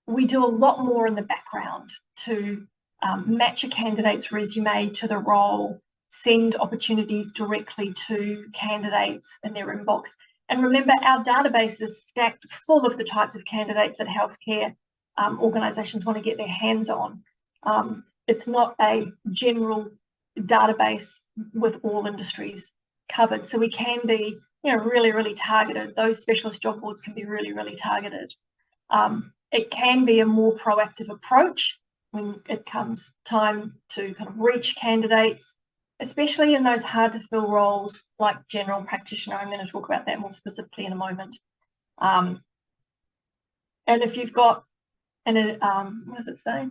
We do a lot more in the background to match a candidate's resume to the role, send opportunities directly to candidates in their inbox. And remember, our database is stacked full of the types of candidates that healthcare organisations want to get their hands on. It's not a general database with all industries covered. So we can be, you know, really, really targeted. Those specialist job boards can be really, really targeted. It can be a more proactive approach when it comes time to kind of reach candidates, especially in those hard to fill roles like general practitioner. I'm going to talk about that more specifically in a moment. And if you've got what does it say?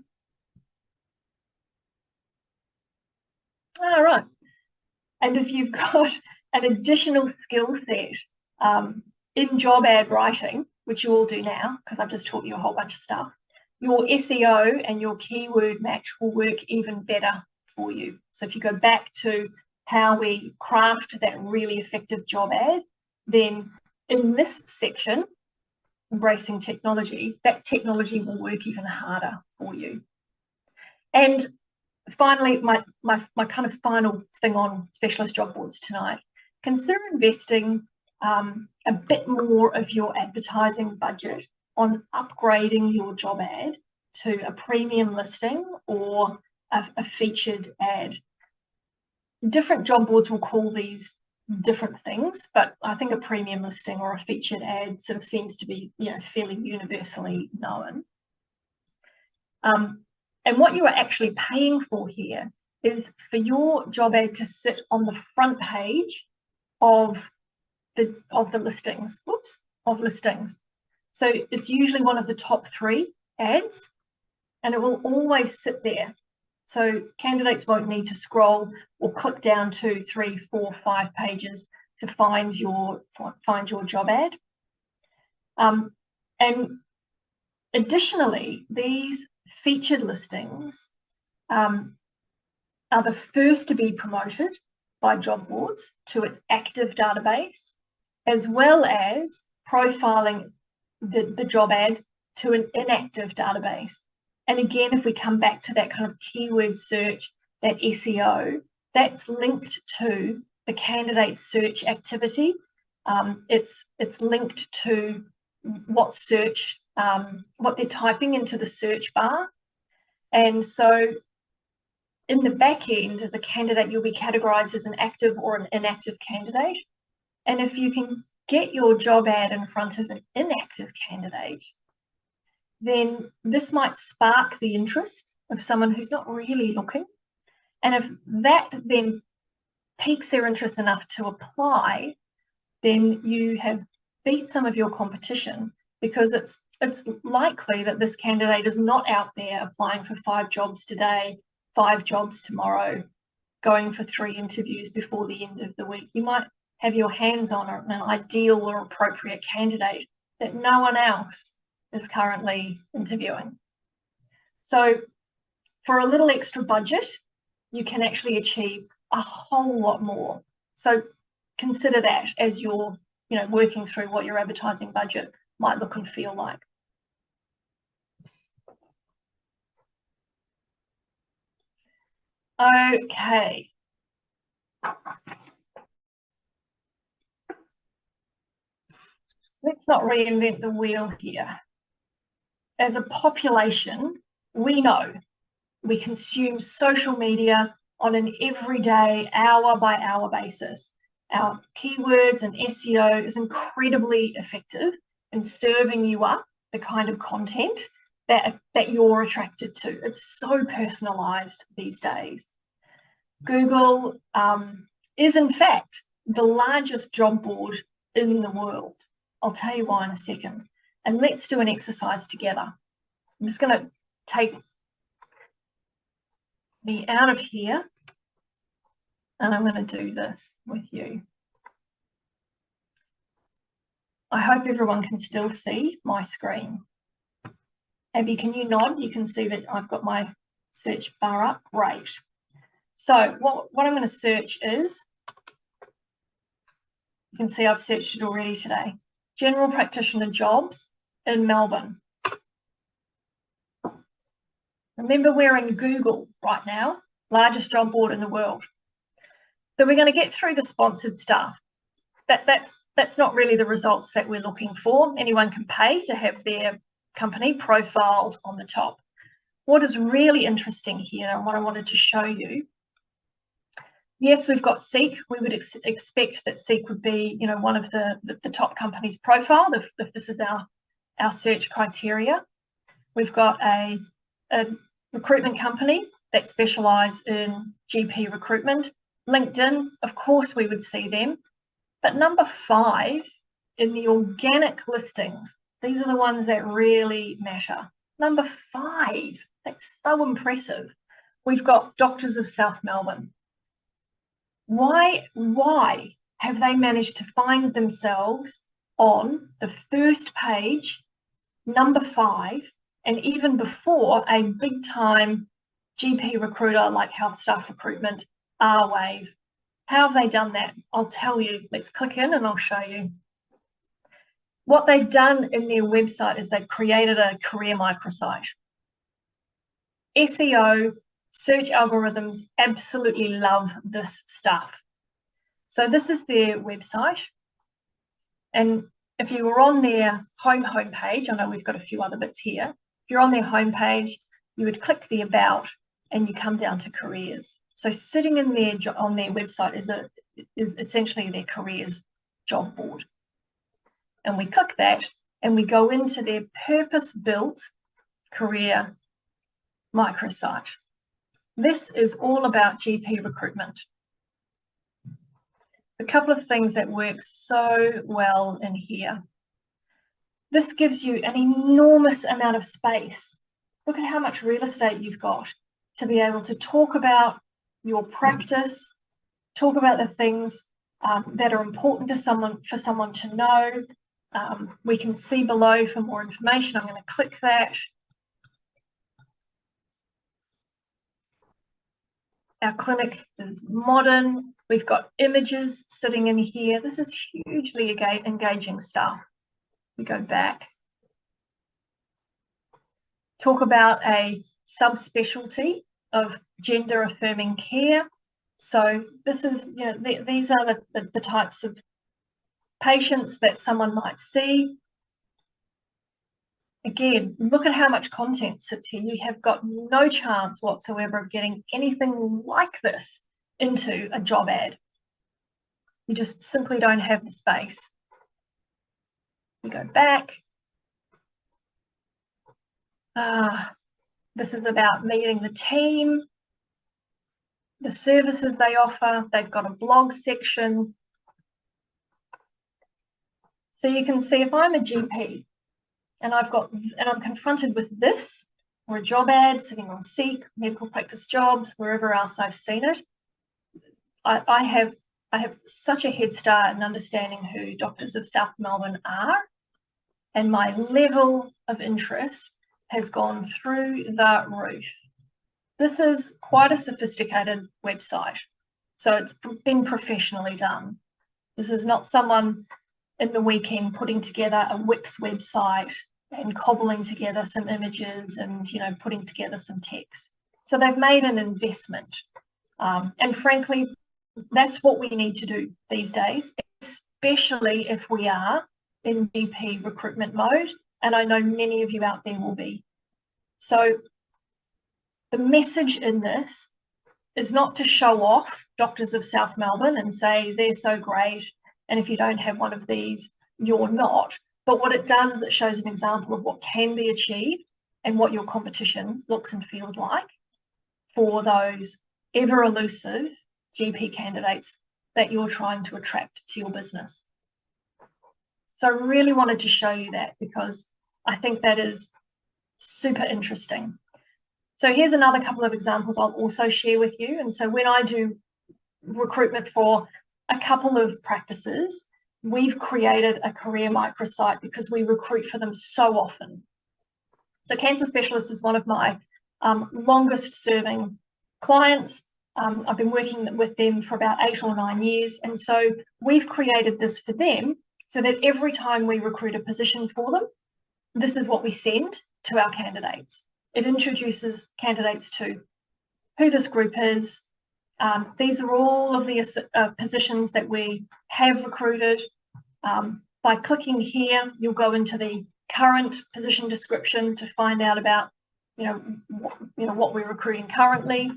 All right. And if you've got an additional skill set in job ad writing, which you all do now, because I've just taught you a whole bunch of stuff, your SEO and your keyword match will work even better for you. So if you go back to how we craft that really effective job ad, then in this section, embracing technology, that technology will work even harder for you. And finally, my kind of final thing on specialist job boards tonight, consider investing a bit more of your advertising budget on upgrading your job ad to a premium listing or a featured ad. Different job boards will call these different things, but I think a premium listing or a featured ad sort of seems to be, fairly universally known. And what you are actually paying for here is for your job ad to sit on the front page of the listings. So it's usually one of the top 3 ads, and it will always sit there. So candidates won't need to scroll or click down 2, 3, 4, 5 pages to find your job ad. And additionally, these featured listings are the first to be promoted by job boards to its active database, as well as profiling the job ad to an inactive database. And again, if we come back to that kind of keyword search, that SEO, that's linked to the candidate search activity. It's linked to what they're typing into the search bar. And so in the back end, as a candidate, you'll be categorized as an active or an inactive candidate. And if you can get your job ad in front of an inactive candidate, then this might spark the interest of someone who's not really looking. And if that then piques their interest enough to apply, then you have beat some of your competition, because it's likely that this candidate is not out there applying for 5 jobs today, 5 jobs tomorrow, going for 3 interviews before the end of the week. You might have your hands on an ideal or appropriate candidate that no one else is currently interviewing. So for a little extra budget, you can actually achieve a whole lot more. So consider that as you're working through what your advertising budget might look and feel like. Okay. Let's not reinvent the wheel here. As a population, we know we consume social media on an everyday, hour-by-hour basis. Our keywords and SEO is incredibly effective in serving you up the kind of content that you're attracted to. It's so personalized these days. Google is, in fact, the largest job board in the world. I'll tell you why in a second. And let's do an exercise together. I'm just going to take me out of here, and I'm going to do this with you. I hope everyone can still see my screen. Abby, can you nod? You can see that I've got my search bar up. Great. So what I'm going to search is, you can see I've searched it already today, general practitioner jobs in Melbourne. Remember, we're in Google right now, largest job board in the world. So we're going to get through the sponsored stuff. That's not really the results that we're looking for. Anyone can pay to have their company profiled on the top. What is really interesting here, and what I wanted to show you, yes, we've got Seek. We would expect that Seek would be, one of the top companies profiled if this is our search criteria. We've got a recruitment company that specialise in GP recruitment. LinkedIn, of course, we would see them. But number 5 in the organic listings, these are the ones that really matter. Number 5, that's so impressive. We've got Doctors of South Melbourne. Why have they managed to find themselves on the first page, number 5, and even before a big time GP recruiter like Health Staff Recruitment, R-Wave? How have they done that? I'll tell you. Let's click in and I'll show you. what they've done in their website is they've created a career microsite. SEO, search algorithms absolutely love this stuff. So this is their website. And if you were on their home page, I know we've got a few other bits here. If you're on their home page, you would click the About and you come down to careers. So sitting in there on their website is essentially their careers job board. And we click that and we go into their purpose-built career microsite. This is all about GP recruitment. A couple of things that work so well in here. This gives you an enormous amount of space. Look at how much real estate you've got to be able to talk about your practice, talk about the things that are important to for someone to know. We can see below for more information. I'm going to click that. Our clinic is modern. We've got images sitting in here. This is hugely engaging stuff. We go back. Talk about a subspecialty of gender affirming care. So this is, these are the types of patients that someone might see. Again, look at how much content sits here. You have got no chance whatsoever of getting anything like this into a job ad. You just simply don't have the space. We go back. This is about meeting the team, the services they offer. They've got a blog section. So you can see if I'm a GP and I'm confronted with this, or a job ad sitting on Seek, medical practice jobs, wherever else I've seen it, I have such a head start in understanding who Doctors of South Melbourne are, and my level of interest has gone through the roof. This is quite a sophisticated website, so it's been professionally done. This is not someone in the weekend putting together a Wix website and cobbling together some images and putting together some text. So they've made an investment, and frankly, that's what we need to do these days, especially if we are in GP recruitment mode, and I know many of you out there will be. So the message in this is not to show off Doctors of South Melbourne and say they're so great, and if you don't have one of these, you're not. But what it does is it shows an example of what can be achieved and what your competition looks and feels like for those ever elusive GP candidates that you're trying to attract to your business. So I really wanted to show you that because I think that is super interesting. So here's another couple of examples I'll also share with you. And so when I do recruitment for a couple of practices, we've created a career microsite because we recruit for them so often. So Cancer Specialist is one of my longest serving clients. I've been working with them for about 8 or 9 years. And so we've created this for them so that every time we recruit a position for them, this is what we send to our candidates. It introduces candidates to who this group is. These are all of the positions that we have recruited. By clicking here, you'll go into the current position description to find out about, what we're recruiting currently.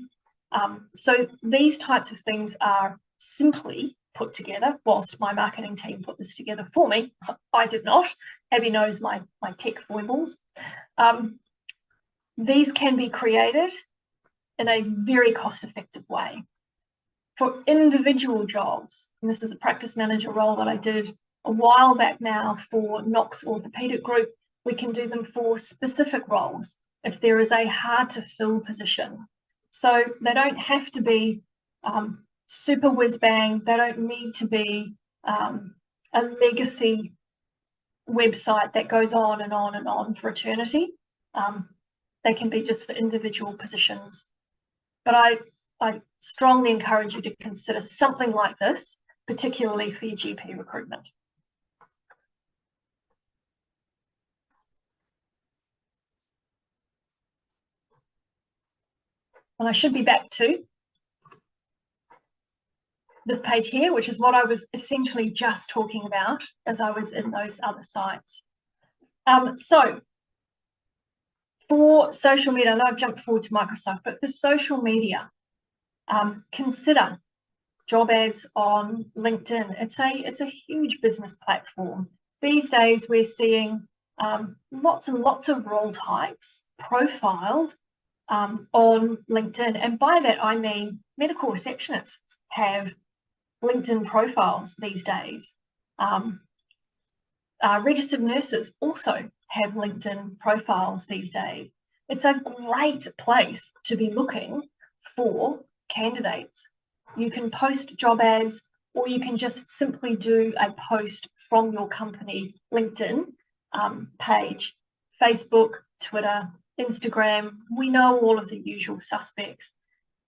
So these types of things are simply put together, whilst my marketing team put this together for me. I did not. Abby knows my tech foibles. These can be created in a very cost-effective way. For individual jobs, and this is a practice manager role that I did a while back now for Knox Orthopaedic Group, we can do them for specific roles if there is a hard-to-fill position. So they don't have to be super whiz-bang. They don't need to be a legacy website that goes on and on and on for eternity. They can be just for individual positions. But I strongly encourage you to consider something like this, particularly for your GP recruitment. And I should be back to this page here, which is what I was essentially just talking about as I was in those other sites. So for social media, I know I've jumped forward to Microsoft, but for social media, consider job ads on LinkedIn. It's a huge business platform. These days, we're seeing lots and lots of role types profiled on LinkedIn. And by that, I mean medical receptionists have LinkedIn profiles these days. Registered nurses also have LinkedIn profiles these days. It's a great place to be looking for candidates. You can post job ads, or you can just simply do a post from your company LinkedIn page, Facebook, Twitter, Instagram. We know all of the usual suspects.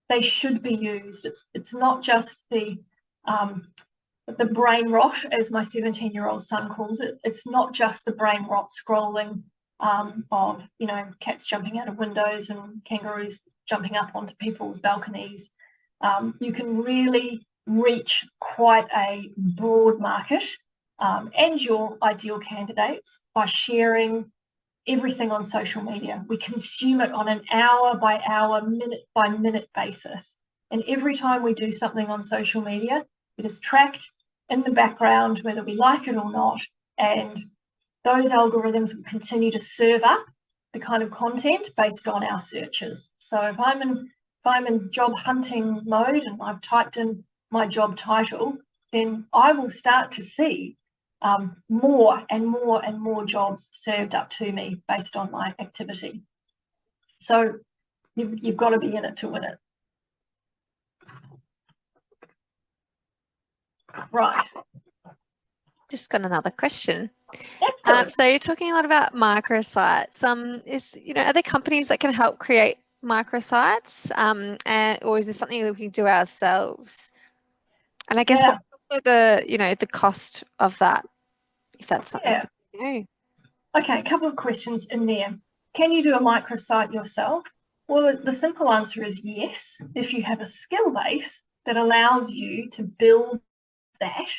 They should be used. It's not just the brain rot, as my 17-year-old son calls it. It's not just the brain rot scrolling of, you know, cats jumping out of windows and kangaroos jumping up onto people's balconies. You can really reach quite a broad market and your ideal candidates by sharing everything on social media. We consume it on an hour by hour, minute by minute basis. And every time we do something on social media, it is tracked in the background, whether we like it or not. And those algorithms will continue to serve up the kind of content based on our searches. So if I'm in job hunting mode and I've typed in my job title, then I will start to see more and more and more jobs served up to me based on my activity. So you've got to be in it to win it. Right. Just got another question. Excellent. So you're talking a lot about microsites. Are there companies that can help create microsites, or is this something that we can do ourselves? And I guess what's also the cost of that, if that's something that you know? Okay, a couple of questions in there. Can you do a microsite yourself? Well, the simple answer is yes, if you have a skill base that allows you to build that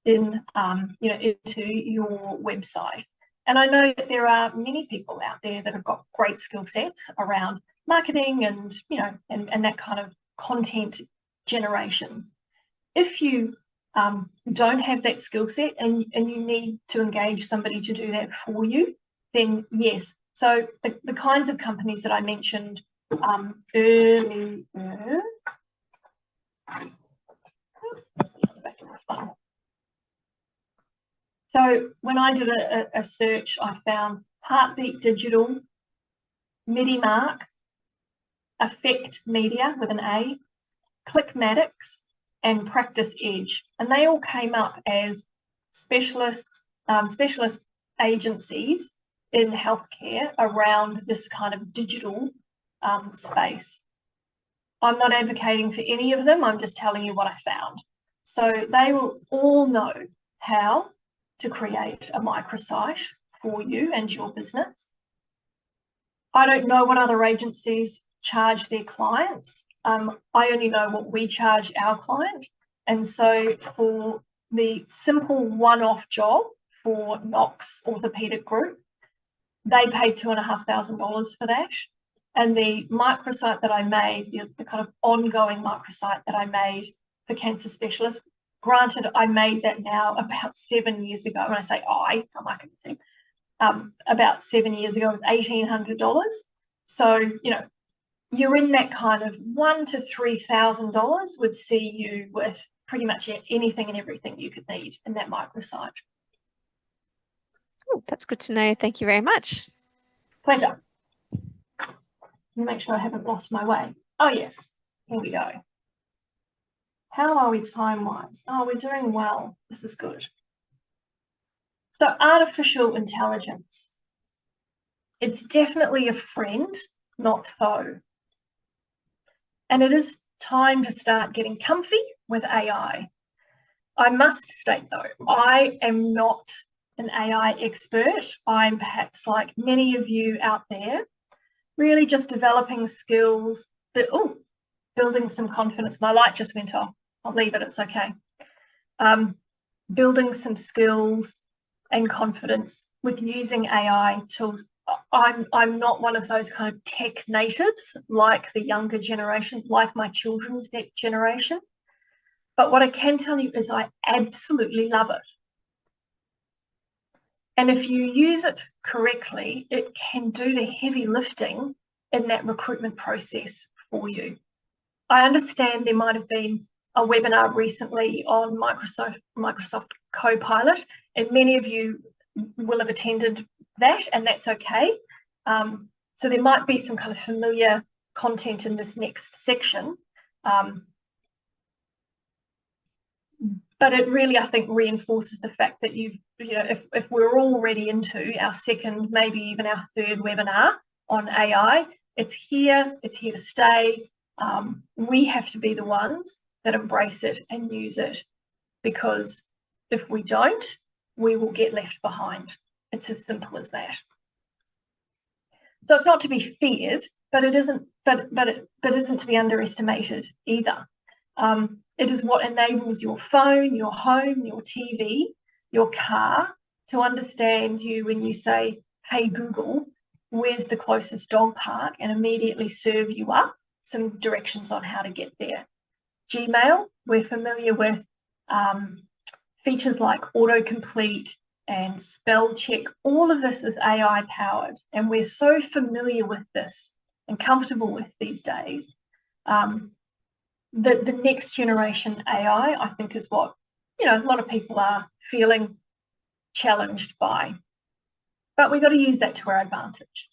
into your website. And I know that there are many people out there that have got great skill sets around marketing and and that kind of content generation. If you don't have that skill set and you need to engage somebody to do that for you, then yes. So the kinds of companies that I mentioned earlier. So when I did a search, I found Heartbeat Digital, MediMark, Effect Media with an A, Clickmatics, and Practice Edge, and they all came up as specialist agencies in healthcare around this kind of digital space. I'm not advocating for any of them, I'm just telling you what I found. So they will all know how to create a microsite for you and your business. I don't know what other agencies charge their clients. I only know what we charge our client. And so for the simple one-off job for Knox Orthopedic Group, they paid $2,500 for that. And the microsite that I made, the kind of ongoing microsite that I made for cancer specialists, granted, I made that now about 7 years ago. When I say I'm marketing team, about 7 years ago, it was $1,800. So, you're in that kind of $1,000 to $3,000 would see you with pretty much anything and everything you could need in that microsite. Oh, that's good to know. Thank you very much. Pleasure. Let me make sure I haven't lost my way. Oh, yes. Here we go. How are we time-wise? Oh, we're doing well. This is good. So artificial intelligence. It's definitely a friend, not foe. And it is time to start getting comfy with AI. I must state, though, I am not an AI expert. I'm perhaps like many of you out there, really just developing skills, building some confidence. My light just went off. I'll leave it, it's okay. Building some skills and confidence with using AI tools. I'm not one of those kind of tech natives like the younger generation, like my children's generation. But what I can tell you is I absolutely love it. And if you use it correctly, it can do the heavy lifting in that recruitment process for you. I understand there might have been a webinar recently on Microsoft Copilot, and many of you will have attended that, and that's okay. So there might be some kind of familiar content in this next section. But it really, I think, reinforces the fact that if we're already into our second, maybe even our third webinar on AI, it's here to stay. We have to be the ones that embrace it and use it, because if we don't, we will get left behind. It's as simple as that. So it's not to be feared, but it isn't. But it isn't to be underestimated either. It is what enables your phone, your home, your TV, your car to understand you when you say, "Hey Google, where's the closest dog park?" and immediately serve you up some directions on how to get there. Gmail, we're familiar with features like autocomplete and spell check. All of this is AI powered, and we're so familiar with this and comfortable with these days. The next generation AI, I think, is what a lot of people are feeling challenged by. But we've got to use that to our advantage.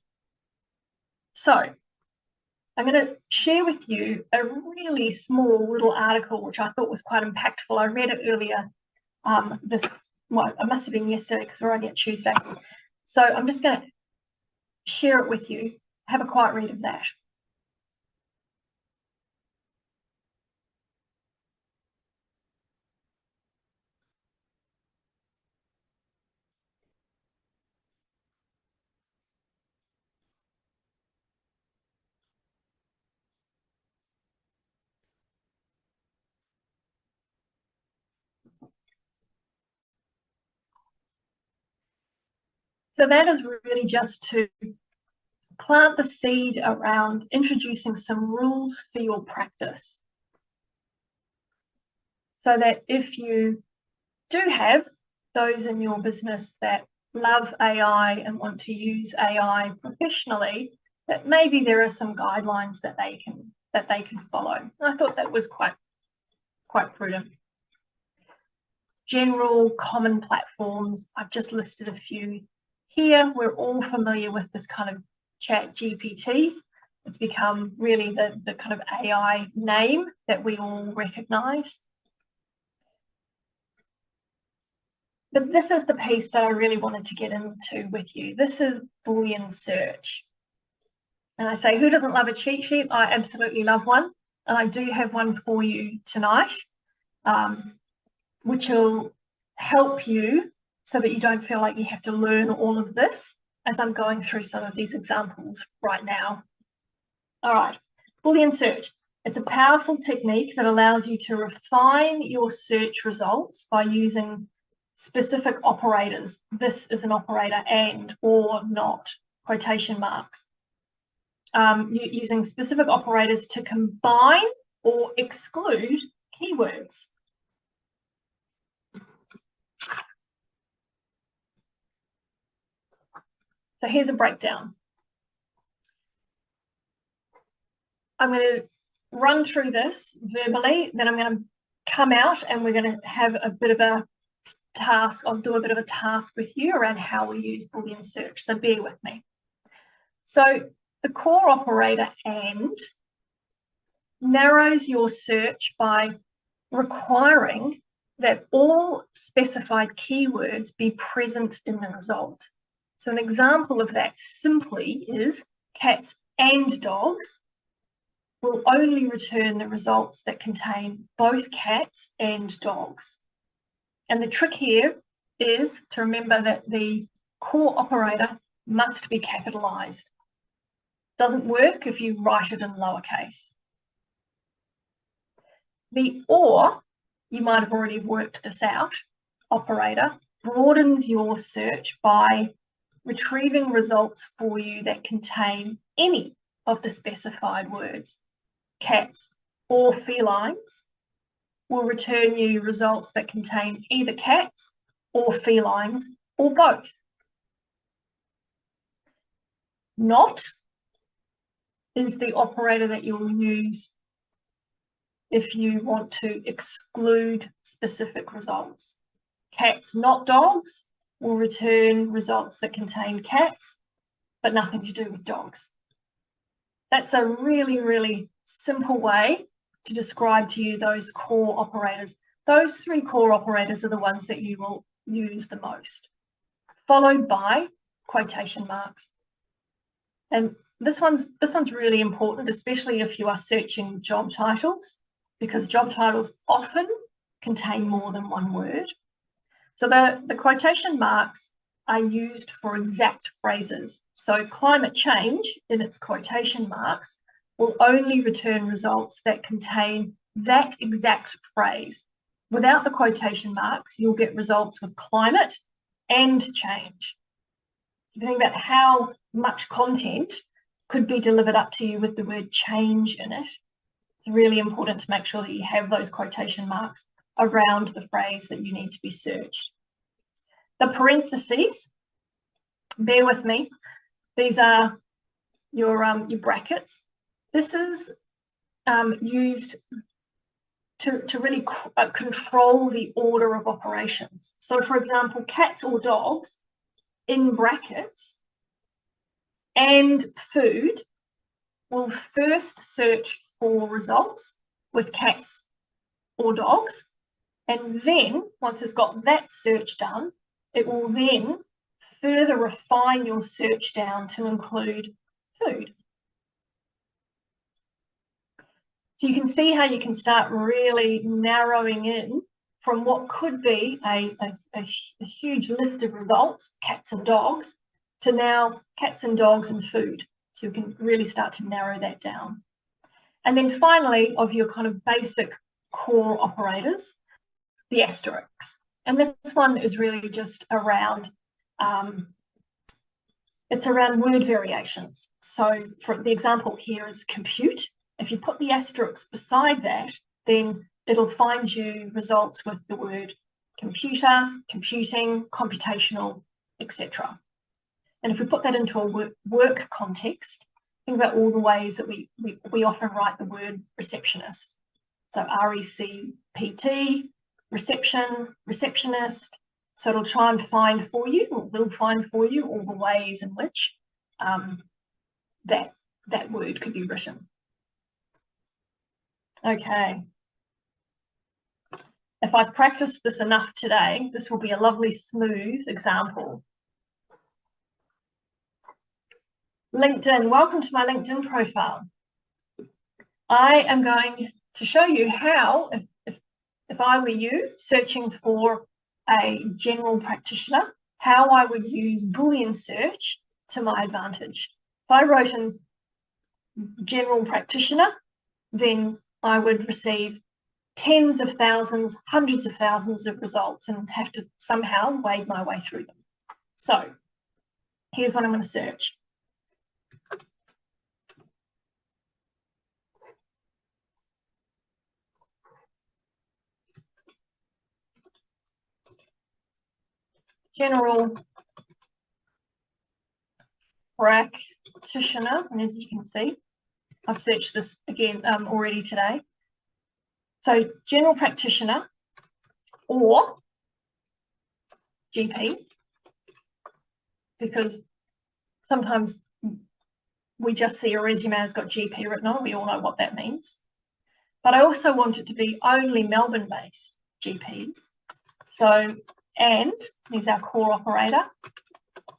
So I'm going to share with you a really small little article, which I thought was quite impactful. I read it earlier it must have been yesterday because we're only at Tuesday. So I'm just going to share it with you. Have a quiet read of that. So that is really just to plant the seed around introducing some rules for your practice, so that if you do have those in your business that love AI and want to use AI professionally, that maybe there are some guidelines that they can follow. I thought that was quite prudent. General common platforms, I've just listed a few here. We're all familiar with this kind of Chat GPT. It's become really the kind of AI name that we all recognize. But this is the piece that I really wanted to get into with you. This is Boolean search. And I say, who doesn't love a cheat sheet? I absolutely love one. And I do have one for you tonight, which will help you so that you don't feel like you have to learn all of this as I'm going through some of these examples right now. All right, Boolean search. It's a powerful technique that allows you to refine your search results by using specific operators. This is an operator, and, or, not, quotation marks. Using specific operators to combine or exclude keywords. So here's a breakdown. I'm going to run through this verbally, then I'm going to come out and we're going to have a bit of a task. I'll do a bit of a task with you around how we use Boolean search, so bear with me. So the core operator AND narrows your search by requiring that all specified keywords be present in the result. So an example of that simply is cats and dogs will only return the results that contain both cats and dogs. And the trick here is to remember that the core operator must be capitalized. Doesn't work if you write it in lowercase. The or, you might have already worked this out, operator, broadens your search by retrieving results for you that contain any of the specified words. Cats or felines will return you results that contain either cats or felines or both. Not is the operator that you'll use if you want to exclude specific results. Cats, not dogs, will return results that contain cats, but nothing to do with dogs. That's a really, really simple way to describe to you those core operators. Those three core operators are the ones that you will use the most, followed by quotation marks. And this one's really important, especially if you are searching job titles, because job titles often contain more than one word. So the quotation marks are used for exact phrases. So climate change in its quotation marks will only return results that contain that exact phrase. Without the quotation marks, you'll get results with climate and change. You think about how much content could be delivered up to you with the word change in it. It's really important to make sure that you have those quotation marks around the phrase that you need to be searched. The parentheses, bear with me, these are your brackets. This is used to really control the order of operations. So for example, cats or dogs in brackets and food will first search for results with cats or dogs, and then once it's got that search done, it will then further refine your search down to include food. So you can see how you can start really narrowing in from what could be a huge list of results, cats and dogs, to now cats and dogs and food. So you can really start to narrow that down. And then finally, of your kind of basic core operators, the asterisks. And this one is really just around, it's around word variations. So for the example here is compute. If you put the asterisk beside that, then it'll find you results with the word computer, computing, computational, etc. And if we put that into a work context, think about all the ways that we often write the word receptionist. So RECPT, reception, receptionist. So it'll try and find for you, or will find for you, all the ways in which that word could be written. Okay. If I practice this enough today, this will be a lovely smooth example. LinkedIn, welcome to my LinkedIn profile. I am going to show you how, if I were you searching for a general practitioner, how I would use Boolean search to my advantage. If I wrote in general practitioner, then I would receive tens of thousands, hundreds of thousands of results and have to somehow wade my way through them. So here's what I'm going to search. General practitioner, and as you can see, I've searched this again already today. So general practitioner or GP, because sometimes we just see a resume has got GP written on, we all know what that means. But I also want it to be only Melbourne-based GPs. So, and is our core operator,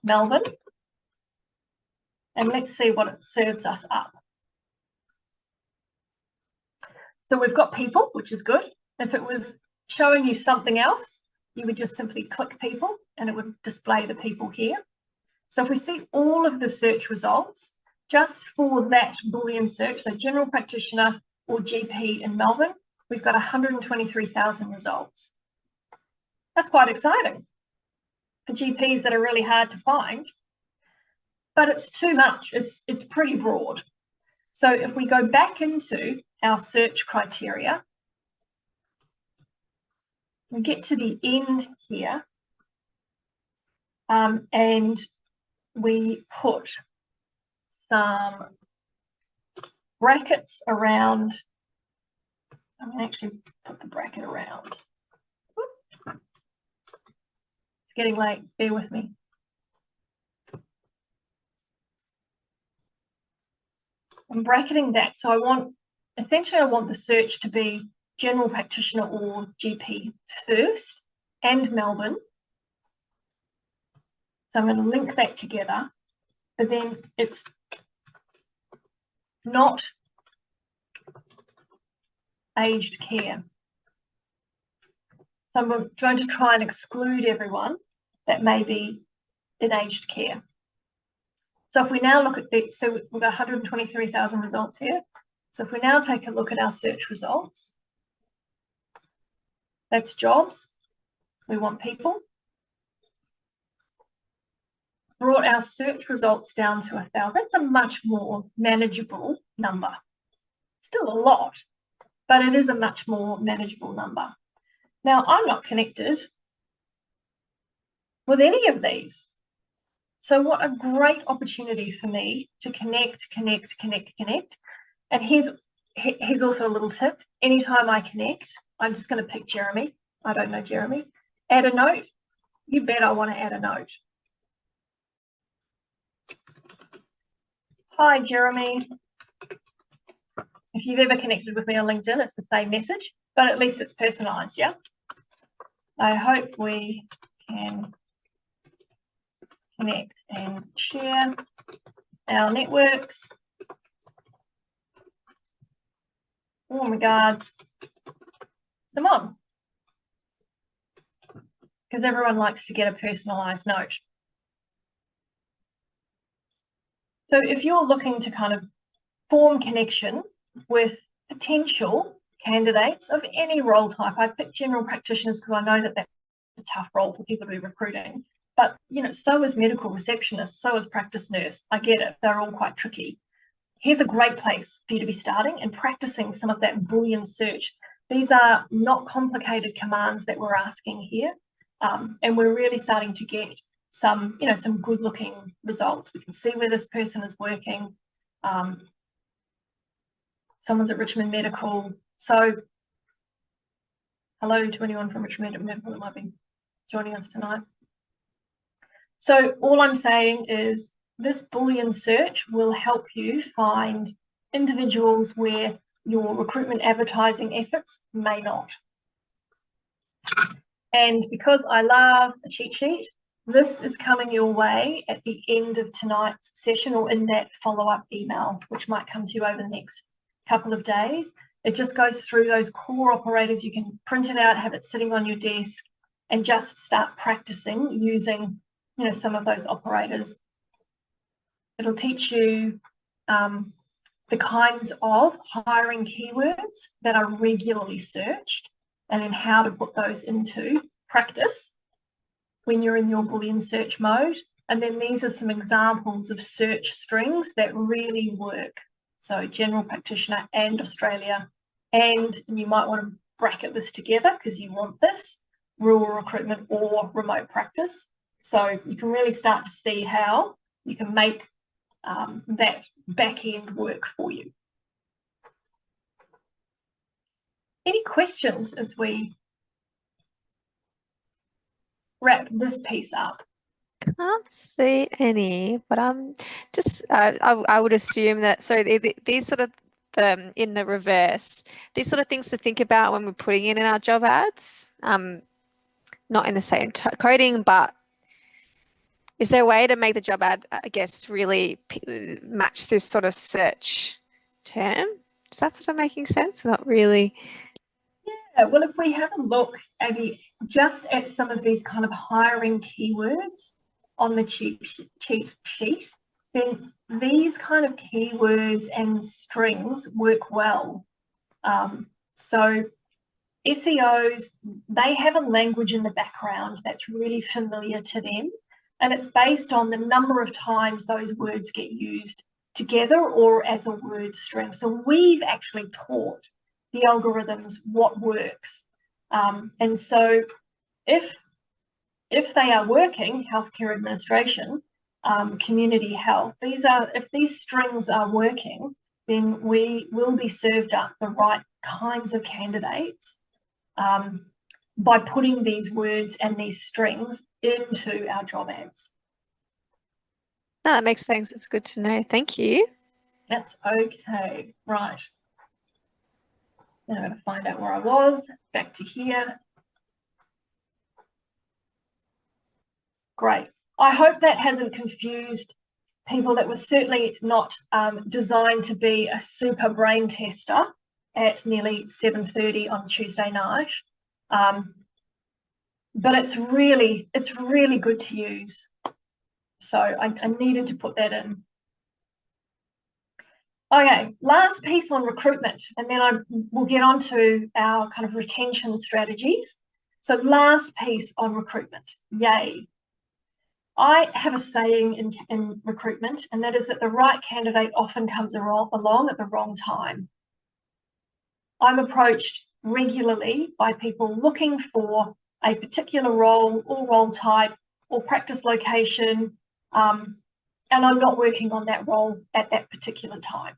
Melbourne. And let's see what it serves us up. So we've got people, which is good. If it was showing you something else, you would just simply click people and it would display the people here. So if we see all of the search results, just for that Boolean search, so general practitioner or GP in Melbourne, we've got 123,000 results. That's quite exciting for GPs that are really hard to find, but it's too much. It's pretty broad. So if we go back into our search criteria, we get to the end here, and we put some brackets around. I'm going to actually put the bracket around. It's getting late, bear with me. I'm bracketing that, so essentially I want the search to be general practitioner or GP first and Melbourne. So I'm going to link that together, but then it's not aged care. So I'm going to try and exclude everyone that may be in aged care. So if we now look at this, so we've got 123,000 results here. So if we now take a look at our search results, that's jobs. We want people. Brought our search results down to 1,000. That's a much more manageable number. Still a lot, but it is a much more manageable number. Now, I'm not connected with any of these. So what a great opportunity for me to connect. And here's also a little tip. Anytime I connect, I'm just going to pick Jeremy. I don't know Jeremy. Add a note. You bet I want to add a note. Hi, Jeremy. If you've ever connected with me on LinkedIn, it's the same message, but at least it's personalized, yeah? I hope we can connect and share our networks. Warm regards, Simone. Because everyone likes to get a personalized note. So if you're looking to kind of form connection with potential candidates of any role type, I picked general practitioners because I know that that's a tough role for people to be recruiting. But, you know, so is medical receptionist, so is practice nurse. I get it. They're all quite tricky. Here's a great place for you to be starting and practicing some of that Boolean search. These are not complicated commands that we're asking here. And we're really starting to get some, you know, some good looking results. We can see where this person is working. Someone's at Richmond Medical. So hello to anyone from Richmond Medical that might be joining us tonight. So all I'm saying is this Boolean search will help you find individuals where your recruitment advertising efforts may not. And because I love a cheat sheet, this is coming your way at the end of tonight's session or in that follow-up email, which might come to you over the next couple of days. It just goes through those core operators. You can print it out, have it sitting on your desk, and just start practicing using, you know, some of those operators. It'll teach you the kinds of hiring keywords that are regularly searched and then how to put those into practice when you're in your Boolean search mode. And then these are some examples of search strings that really work. So general practitioner and Australia, and you might want to bracket this together because you want this, rural recruitment or remote practice. So you can really start to see how you can make that back end work for you. Any questions as we wrap this piece up? Can't see any, but I would assume that, so these sort of in the reverse, these sort of things to think about when we're putting in our job ads, not in the same coding, but is there a way to make the job ad, I guess, really match this sort of search term? Is that sort of making sense? Not really. Yeah, well, if we have a look, Abby, just at some of these kind of hiring keywords on the cheat sheet, then these kind of keywords and strings work well So SEOs, they have a language in the background that's really familiar to them, and it's based on the number of times those words get used together or as a word string. So we've actually taught the algorithms what works. And so if they are working, healthcare administration, community health, if these strings are working, then we will be served up the right kinds of candidates by putting these words and these strings into our job ads. No, that makes sense. It's good to know. Thank you. That's okay. Right. Now I'm going to find out where I was. Back to here. Great. I hope that hasn't confused people. That was certainly not designed to be a super brain tester at nearly 7:30 on Tuesday night. But it's really good to use. So I needed to put that in. Okay, last piece on recruitment, and then we'll get on to our kind of retention strategies. So last piece on recruitment, yay. I have a saying in recruitment, and that is that the right candidate often comes along at the wrong time. I'm approached regularly by people looking for a particular role or role type or practice location, and I'm not working on that role at that particular time.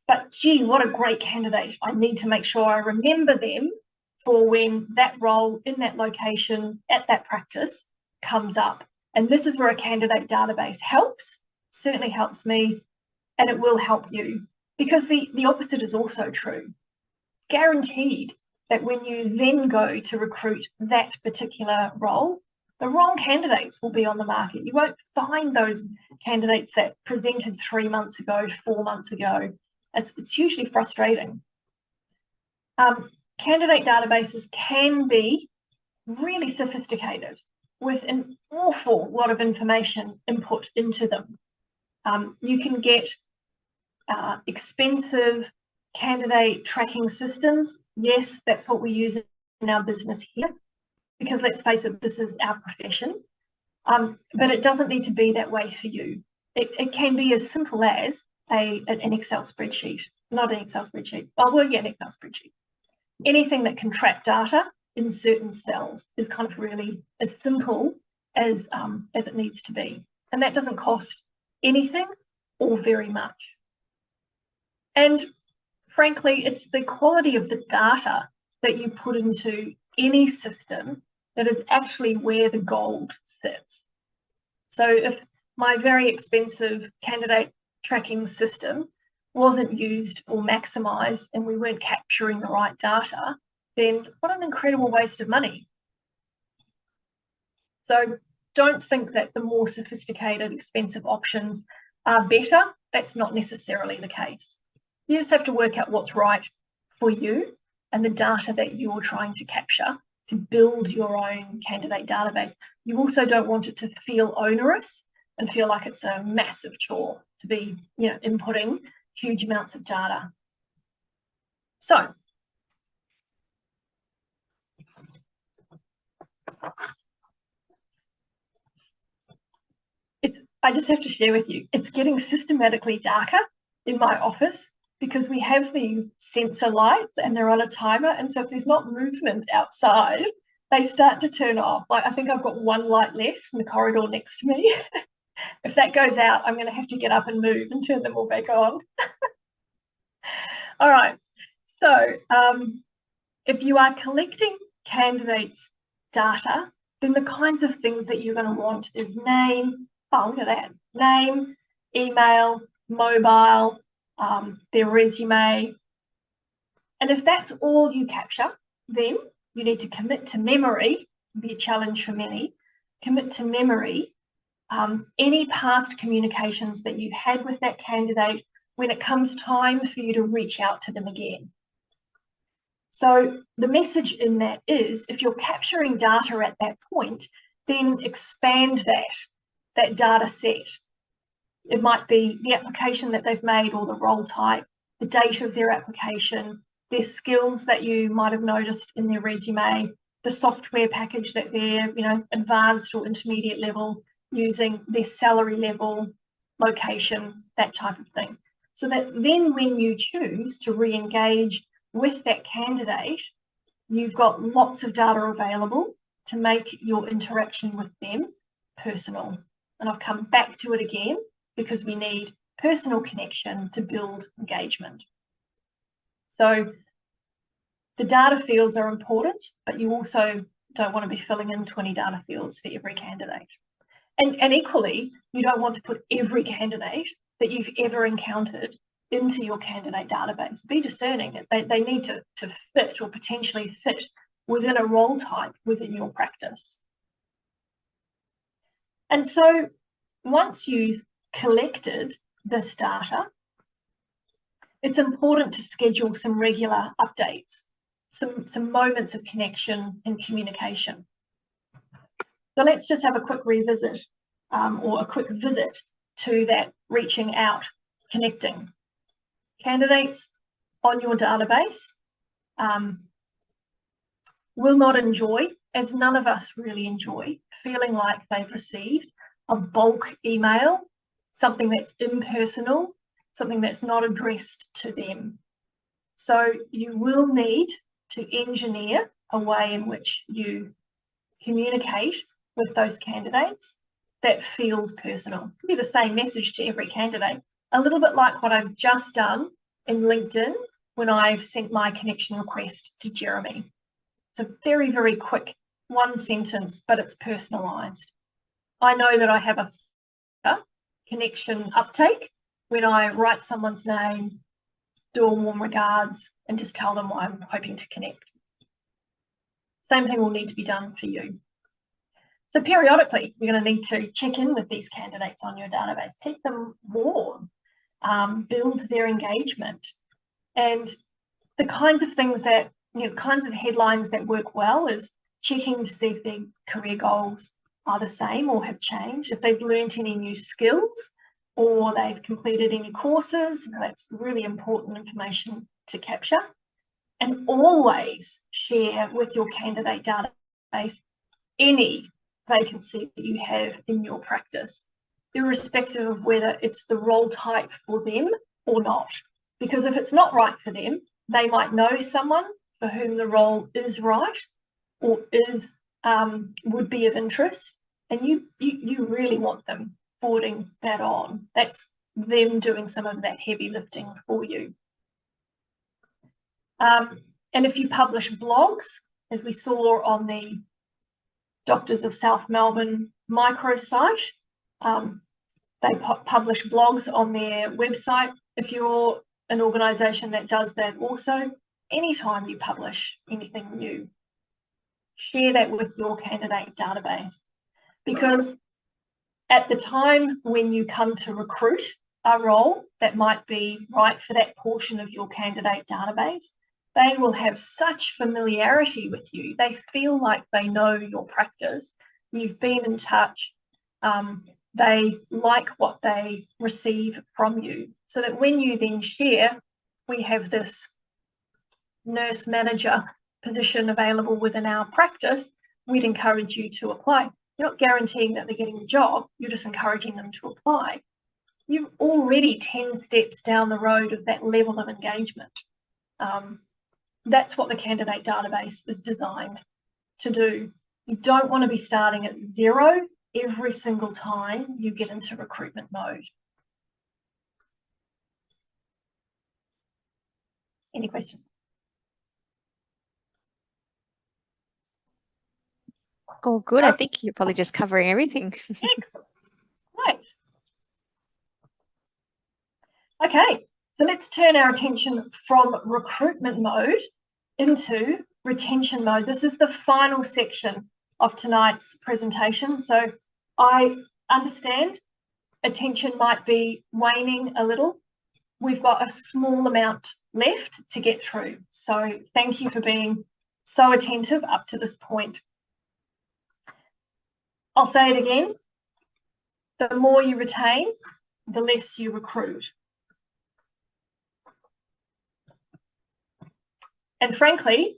But gee, what a great candidate. I need to make sure I remember them for when that role in that location at that practice comes up. And this is where a candidate database helps, certainly helps me, and it will help you, because the opposite is also true. Guaranteed that when you then go to recruit that particular role, the wrong candidates will be on the market. You won't find those candidates that presented 3 months ago, 4 months ago. It's hugely frustrating. Candidate databases can be really sophisticated with an awful lot of information input into them. You can get expensive candidate tracking systems. Yes, that's what we use in our business here, because let's face it, this is our profession. But it doesn't need to be that way for you. It can be as simple as an Excel spreadsheet, not an Excel spreadsheet. Oh, well, yeah, an Excel spreadsheet. Anything that can track data in certain cells is kind of really as simple as it needs to be. And that doesn't cost anything or very much. And frankly, it's the quality of the data that you put into any system that is actually where the gold sits. So if my very expensive candidate tracking system wasn't used or maximized and we weren't capturing the right data, then what an incredible waste of money. So don't think that the more sophisticated, expensive options are better. That's not necessarily the case. You just have to work out what's right for you and the data that you're trying to capture to build your own candidate database. You also don't want it to feel onerous and feel like it's a massive chore to be, inputting huge amounts of data. So I just have to share with you, it's getting systematically darker in my office because we have these sensor lights and they're on a timer. And so if there's not movement outside, they start to turn off. Like I think I've got one light left in the corridor next to me. If that goes out, I'm going to have to get up and move and turn them all back on. All right. So if you are collecting candidates' data, then the kinds of things that you're going to want is name, look at that, name, email, mobile, their resume. And if that's all you capture, then you need to commit to memory, be a challenge for many, commit to memory any past communications that you've had with that candidate when it comes time for you to reach out to them again. So the message in that is, if you're capturing data at that point, then expand that data set. It might be the application that they've made or the role type, the date of their application, their skills that you might have noticed in their resume, the software package that they're, advanced or intermediate level using, their salary level, location, that type of thing. So that then when you choose to re-engage with that candidate, you've got lots of data available to make your interaction with them personal. And I'll come back to it again because we need personal connection to build engagement. So the data fields are important, but you also don't want to be filling in 20 data fields for every candidate. And equally, you don't want to put every candidate that you've ever encountered into your candidate database. Be discerning. They need to fit or potentially fit within a role type within your practice. And so once you've collected this data, it's important to schedule some regular updates, some moments of connection and communication. So let's just have a quick revisit or a quick visit to that reaching out, connecting. Candidates on your database will not enjoy, as none of us really enjoy, feeling like they've received a bulk email, something that's impersonal, something that's not addressed to them. So you will need to engineer a way in which you communicate with those candidates that feels personal. It could be the same message to every candidate, a little bit like what I've just done in LinkedIn when I've sent my connection request to Jeremy. It's a very, very quick one sentence, but it's personalised. I know that I have a connection uptake when I write someone's name, do a warm regards, and just tell them why I'm hoping to connect. Same thing will need to be done for you. So periodically, you're going to need to check in with these candidates on your database, keep them warm, build their engagement. And the kinds of things that, kinds of headlines that work well is checking to see if their career goals are the same or have changed, if they've learned any new skills or they've completed any courses. That's really important information to capture. And always share with your candidate database any vacancy that you have in your practice, irrespective of whether it's the role type for them or not. Because if it's not right for them, they might know someone for whom the role is right or is would be of interest, and you really want them forwarding that on. That's them doing some of that heavy lifting for you. And if you publish blogs, as we saw on the Doctors of South Melbourne microsite, they publish blogs on their website. If you're an organisation that does that also, anytime you publish anything new, share that with your candidate database. Because at the time when you come to recruit a role that might be right for that portion of your candidate database, they will have such familiarity with you. They feel like they know your practice. You've been in touch. They like what they receive from you. So that when you then share, we have this nurse manager position available within our practice, we'd encourage you to apply. You're not guaranteeing that they're getting the job, you're just encouraging them to apply. You're already 10 steps down the road of that level of engagement. That's what the candidate database is designed to do. You don't want to be starting at zero every single time you get into recruitment mode. Any questions? Oh, good. I think you're probably just covering everything. Excellent. Great. Okay, so let's turn our attention from recruitment mode into retention mode. This is the final section of tonight's presentation. So I understand attention might be waning a little. We've got a small amount left to get through. So thank you for being so attentive up to this point. I'll say it again. The more you retain, the less you recruit. And frankly,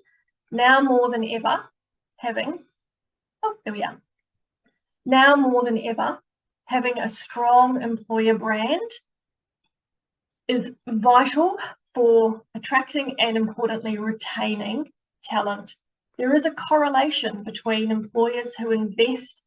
now more than ever, now more than ever, having a strong employer brand is vital for attracting and, importantly, retaining talent. There is a correlation between employers who invest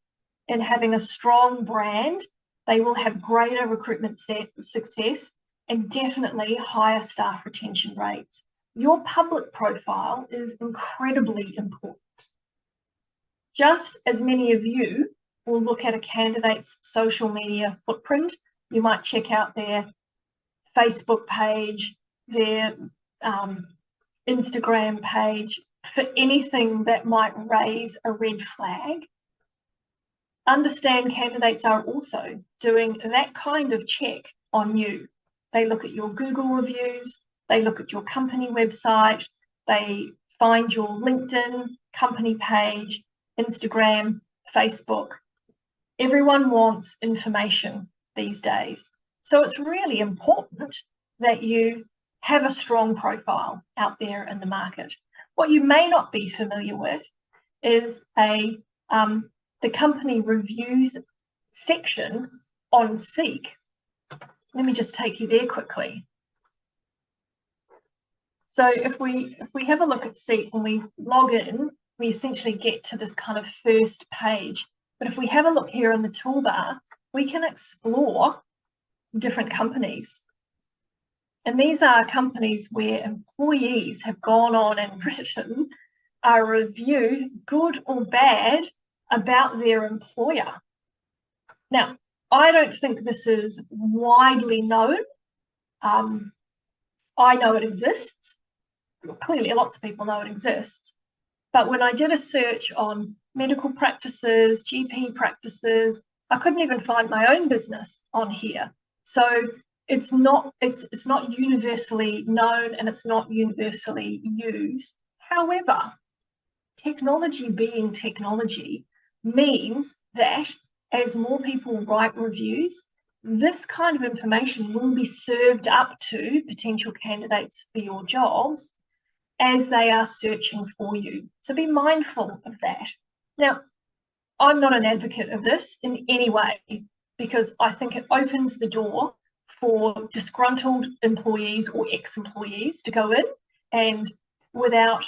in having a strong brand. They will have greater recruitment success and definitely higher staff retention rates. Your public profile is incredibly important. Just as many of you will look at a candidate's social media footprint, you might check out their Facebook page, their Instagram page, for anything that might raise a red flag. Understand candidates are also doing that kind of check on you. They look at your Google reviews, they look at your company website, they find your LinkedIn company page, Instagram, Facebook. Everyone wants information these days. So it's really important that you have a strong profile out there in the market. What you may not be familiar with is the company reviews section on Seek. Let me just take you there quickly. So if we have a look at Seek, when we log in, we essentially get to this kind of first page. But if we have a look here in the toolbar, we can explore different companies. And these are companies where employees have gone on and written a review, good or bad, about their employer. Now, I don't think this is widely known. I know it exists. Clearly, lots of people know it exists. But when I did a search on medical practices, GP practices, I couldn't even find my own business on here. So it's not universally known and it's not universally used. However, technology being technology means that as more people write reviews, this kind of information will be served up to potential candidates for your jobs as they are searching for you. So be mindful of that. Now, I'm not an advocate of this in any way because I think it opens the door for disgruntled employees or ex-employees to go in and without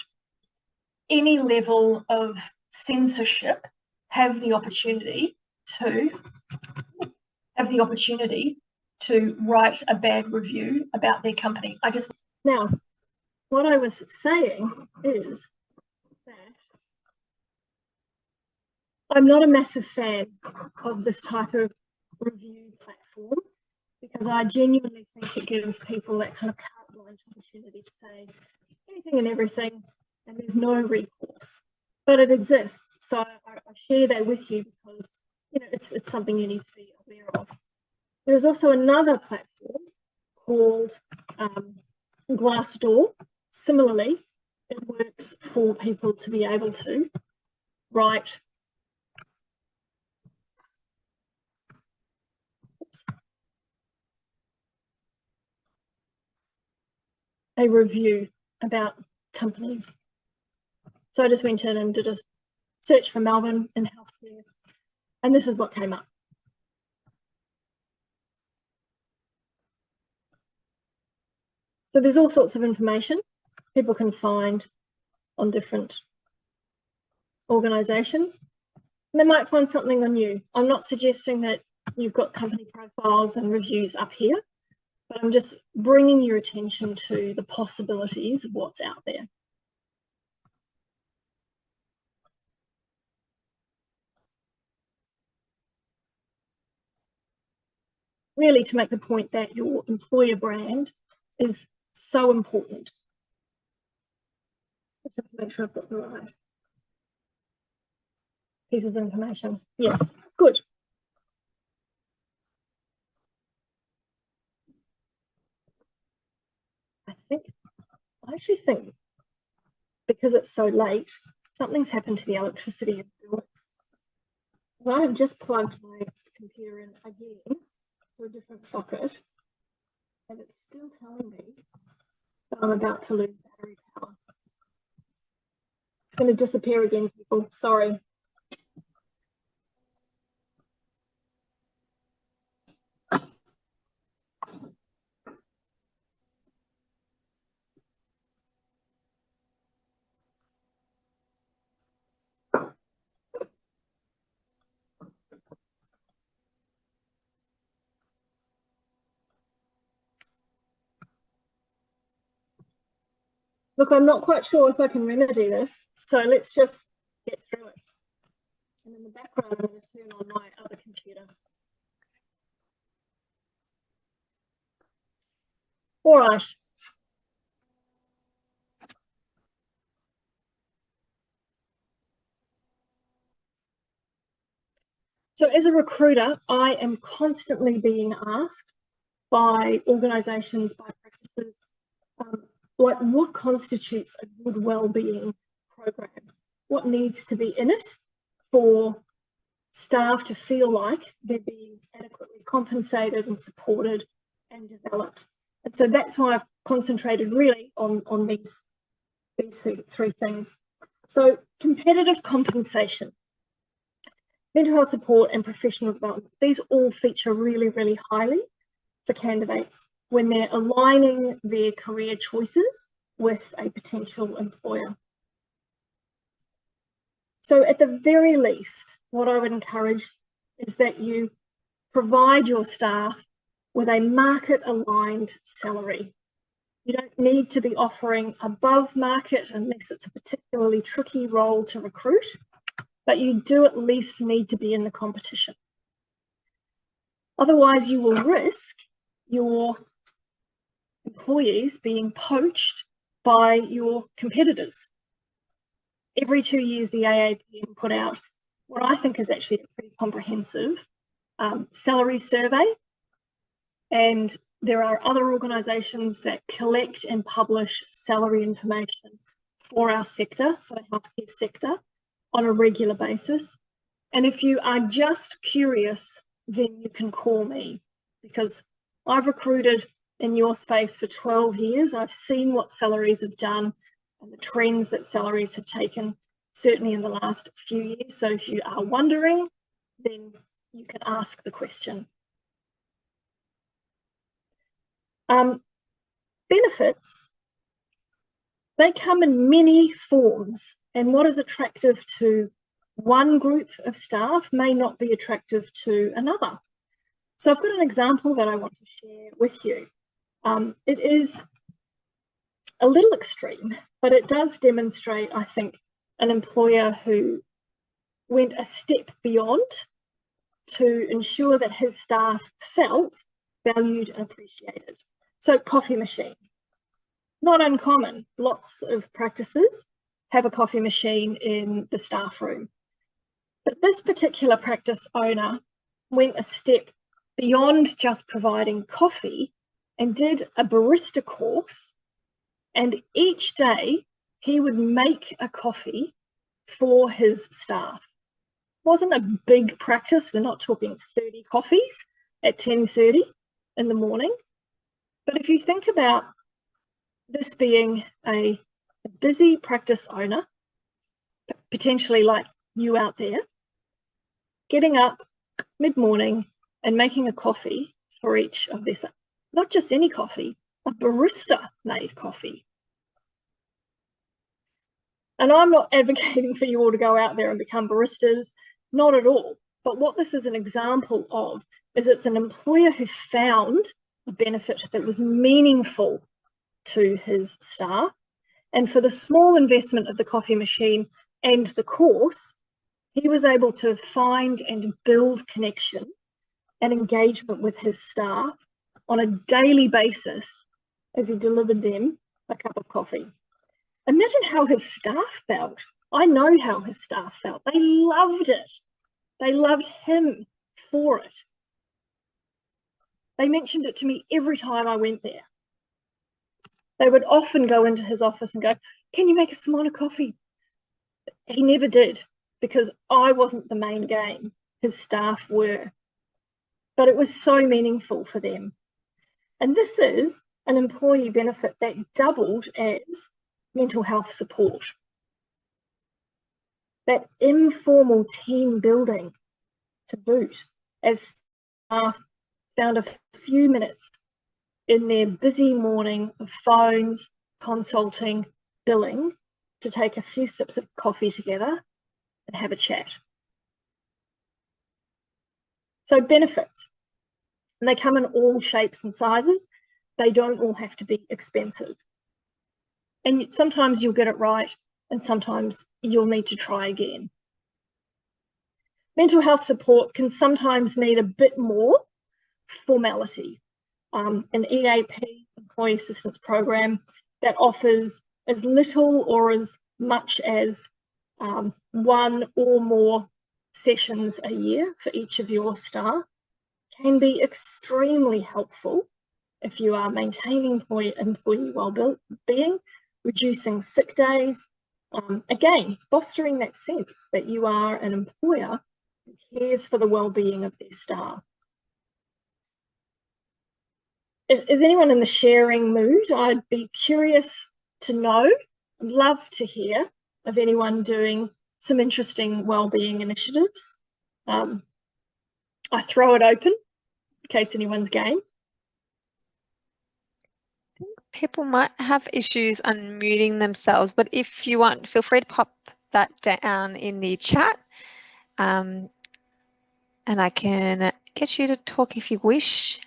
any level of censorship have the opportunity to write a bad review about their company. Now, what I was saying is that I'm not a massive fan of this type of review platform because I genuinely think it gives people that kind of carte blanche opportunity to say anything and everything, and there's no recourse. But it exists, so I share that with you because it's something you need to be aware of. There is also another platform called Glassdoor. Similarly, it works for people to be able to write a review about companies. So I just went in and did a search for Melbourne in healthcare, and this is what came up. So there's all sorts of information people can find on different organisations. They might find something on you. I'm not suggesting that you've got company profiles and reviews up here, but I'm just bringing your attention to the possibilities of what's out there. Really to make the point that your employer brand is so important. Just have to make sure I've got the right pieces of information. Yes, good. I actually think because it's so late, something's happened to the electricity. I have just plugged my computer in again to a different socket, and it's still telling me that I'm about to lose battery power. It's going to disappear again, people. Sorry. Look, I'm not quite sure if I can remedy this, so let's just get through it. And in the background, I'm going to turn on my other computer. All right. So as a recruiter, I am constantly being asked by organisations, by practices, like what constitutes a good wellbeing program? What needs to be in it for staff to feel like they're being adequately compensated and supported and developed? And so that's why I've concentrated really on these three things. So competitive compensation, mental health support and professional development, these all feature really, really highly for candidates when they're aligning their career choices with a potential employer. So at the very least, what I would encourage is that you provide your staff with a market-aligned salary. You don't need to be offering above market unless it's a particularly tricky role to recruit, but you do at least need to be in the competition. Otherwise, you will risk your employees being poached by your competitors. Every 2 years, the AAPM put out what I think is actually a pretty comprehensive salary survey. And there are other organisations that collect and publish salary information for our sector, for the healthcare sector, on a regular basis. And if you are just curious, then you can call me, because I've recruited in your space for 12 years. I've seen what salaries have done and the trends that salaries have taken, certainly in the last few years. So if you are wondering, then you can ask the question. Benefits, they come in many forms, and what is attractive to one group of staff may not be attractive to another. So I've got an example that I want to share with you. It is a little extreme, but it does demonstrate, I think, an employer who went a step beyond to ensure that his staff felt valued and appreciated. So coffee machine, not uncommon. Lots of practices have a coffee machine in the staff room. But this particular practice owner went a step beyond just providing coffee and did a barista course. And each day he would make a coffee for his staff. It wasn't a big practice. We're not talking 30 coffees at 10:30 in the morning. But if you think about this being a busy practice owner, potentially like you out there, getting up mid-morning and making a coffee for each of this, not just any coffee, a barista-made coffee. And I'm not advocating for you all to go out there and become baristas, not at all. But what this is an example of is it's an employer who found a benefit that was meaningful to his staff. And for the small investment of the coffee machine and the course, he was able to find and build connection and engagement with his staff on a daily basis as he delivered them a cup of coffee. Imagine how his staff felt. I know how his staff felt. They loved it. They loved him for it. They mentioned it to me every time I went there. They would often go into his office and go, "Can you make us some more coffee?" He never did, because I wasn't the main game. His staff were. But it was so meaningful for them. And this is an employee benefit that doubled as mental health support. that informal team building to boot, as staff found a few minutes in their busy morning of phones, consulting, billing, to take a few sips of coffee together and have a chat. So benefits, and they come in all shapes and sizes. They don't all have to be expensive. And sometimes you'll get it right, and sometimes you'll need to try again. Mental health support can sometimes need a bit more formality. An EAP, Employee Assistance Program, that offers as little or as much as 1 or more sessions a year for each of your staff, can be extremely helpful if you are maintaining employee well-being, reducing sick days, again, fostering that sense that you are an employer who cares for the well-being of their staff. Is anyone in the sharing mood? I'd be curious to know, I'd love to hear of anyone doing some interesting wellbeing initiatives. I throw it open in case anyone's game. People might have issues unmuting themselves, but if you want, feel free to pop that down in the chat. And I can get you to talk if you wish.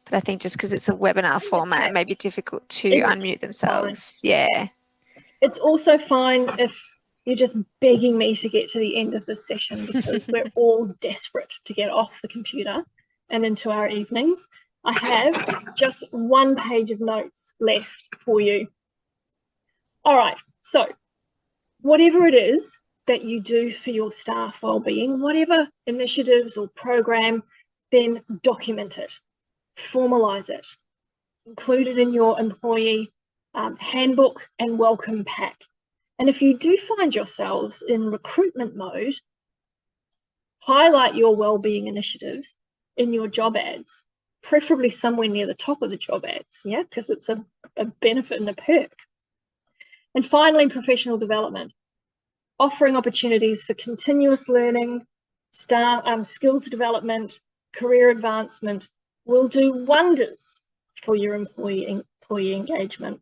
But I think just because it's a webinar format, it may be difficult to unmute themselves. Yeah. It's also fine if you're just begging me to get to the end of this session, because we're all desperate to get off the computer and into our evenings. I have just 1 page of notes left for you. All right, so whatever it is that you do for your staff wellbeing, whatever initiatives or program, then document it, formalise it, include it in your employee handbook and welcome pack. And if you do find yourselves in recruitment mode, highlight your wellbeing initiatives in your job ads, preferably somewhere near the top of the job ads, yeah, because it's a benefit and a perk. And finally, professional development, offering opportunities for continuous learning, skills development, career advancement will do wonders for your employee engagement.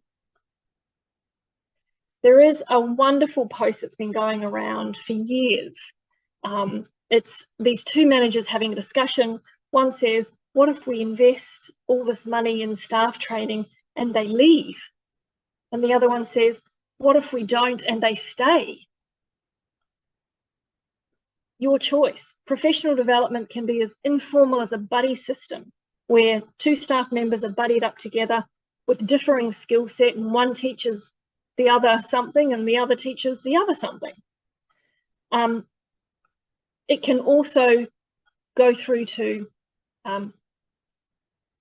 There is a wonderful post that's been going around for years. It's these 2 managers having a discussion. One says, what if we invest all this money in staff training and they leave? And the other one says, what if we don't and they stay? Your choice. Professional development can be as informal as a buddy system, where 2 staff members are buddied up together with differing skill set, and one teaches the other something and the other teaches the other something. It can also go through to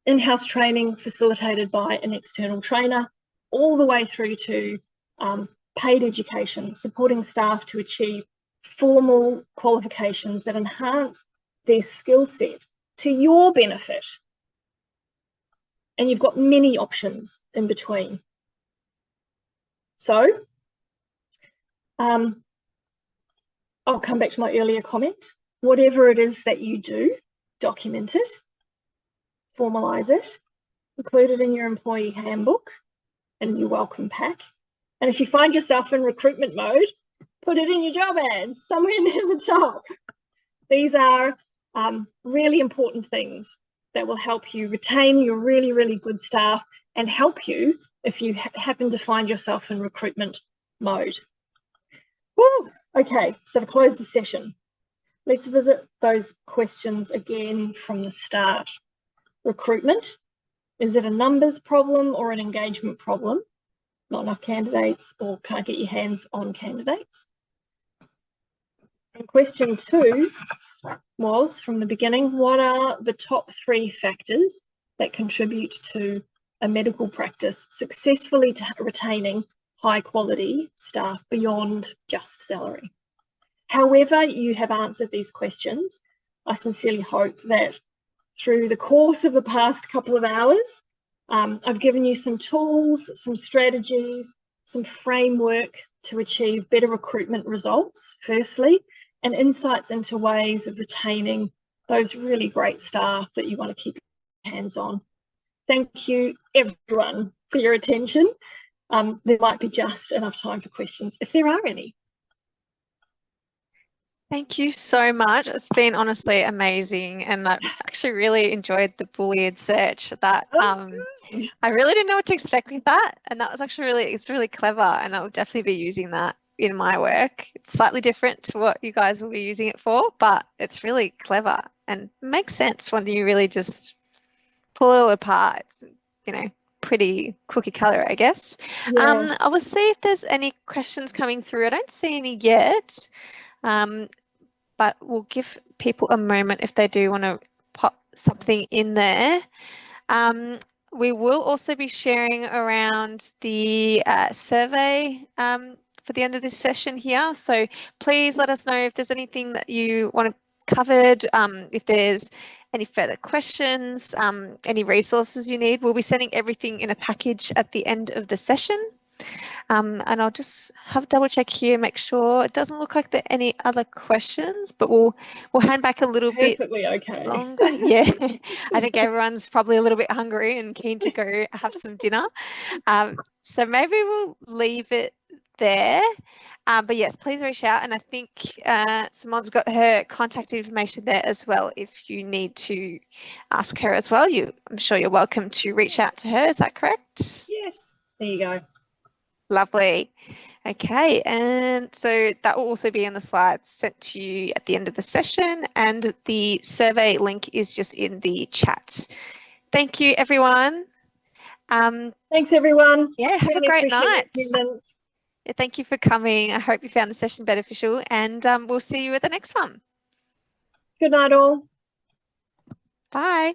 in-house training facilitated by an external trainer, all the way through to paid education, supporting staff to achieve formal qualifications that enhance their skill set to your benefit. And you've got many options in between. So I'll come back to my earlier comment. Whatever it is that you do, document it, formalise it, include it in your employee handbook and your welcome pack. And if you find yourself in recruitment mode, put it in your job ads somewhere near the top. These are really important things that will help you retain your really, really good staff and help you if you happen to find yourself in recruitment mode. Woo! Okay, so to close the session, let's visit those questions again from the start. Recruitment, is it a numbers problem or an engagement problem? Not enough candidates or can't get your hands on candidates? And question 2 was, from the beginning, what are the top 3 factors that contribute to a medical practice successfully retaining high quality staff beyond just salary? However you have answered these questions, I sincerely hope that through the course of the past couple of hours, I've given you some tools, some strategies, some framework to achieve better recruitment results, firstly, and insights into ways of retaining those really great staff that you want to keep your hands on. Thank you, everyone, for your attention. There might be just enough time for questions, if there are any. Thank you so much. It's been honestly amazing, and I've actually really enjoyed the Boolean search. That I really didn't know what to expect with that, and that was actually it's really clever, and I will definitely be using that in my work. It's slightly different to what you guys will be using it for, but it's really clever and makes sense when you really just pull it all apart. It's, pretty cookie cutter, I guess. Yeah. I will see if there's any questions coming through. I don't see any yet. But we'll give people a moment if they do want to pop something in there. We will also be sharing around the survey for the end of this session here. So please let us know if there's anything that you want covered, if there's any further questions, any resources you need. We'll be sending everything in a package at the end of the session. And I'll just have a double check here, make sure it doesn't look like there are any other questions, but we'll hand back a little Perfectly bit okay. longer. Yeah, I think everyone's probably a little bit hungry and keen to go have some dinner. So maybe we'll leave it there. But yes, please reach out. And I think Simone's got her contact information there as well. If you need to ask her as well, I'm sure you're welcome to reach out to her. Is that correct? Yes, there you go. Lovely. Okay, and so that will also be in the slides sent to you at the end of the session, and the survey link is just in the chat. Thank you, everyone. Thanks, everyone. Yeah, have really a great night. Yeah, thank you for coming. I hope you found the session beneficial, and we'll see you at the next one. Good night, all. Bye.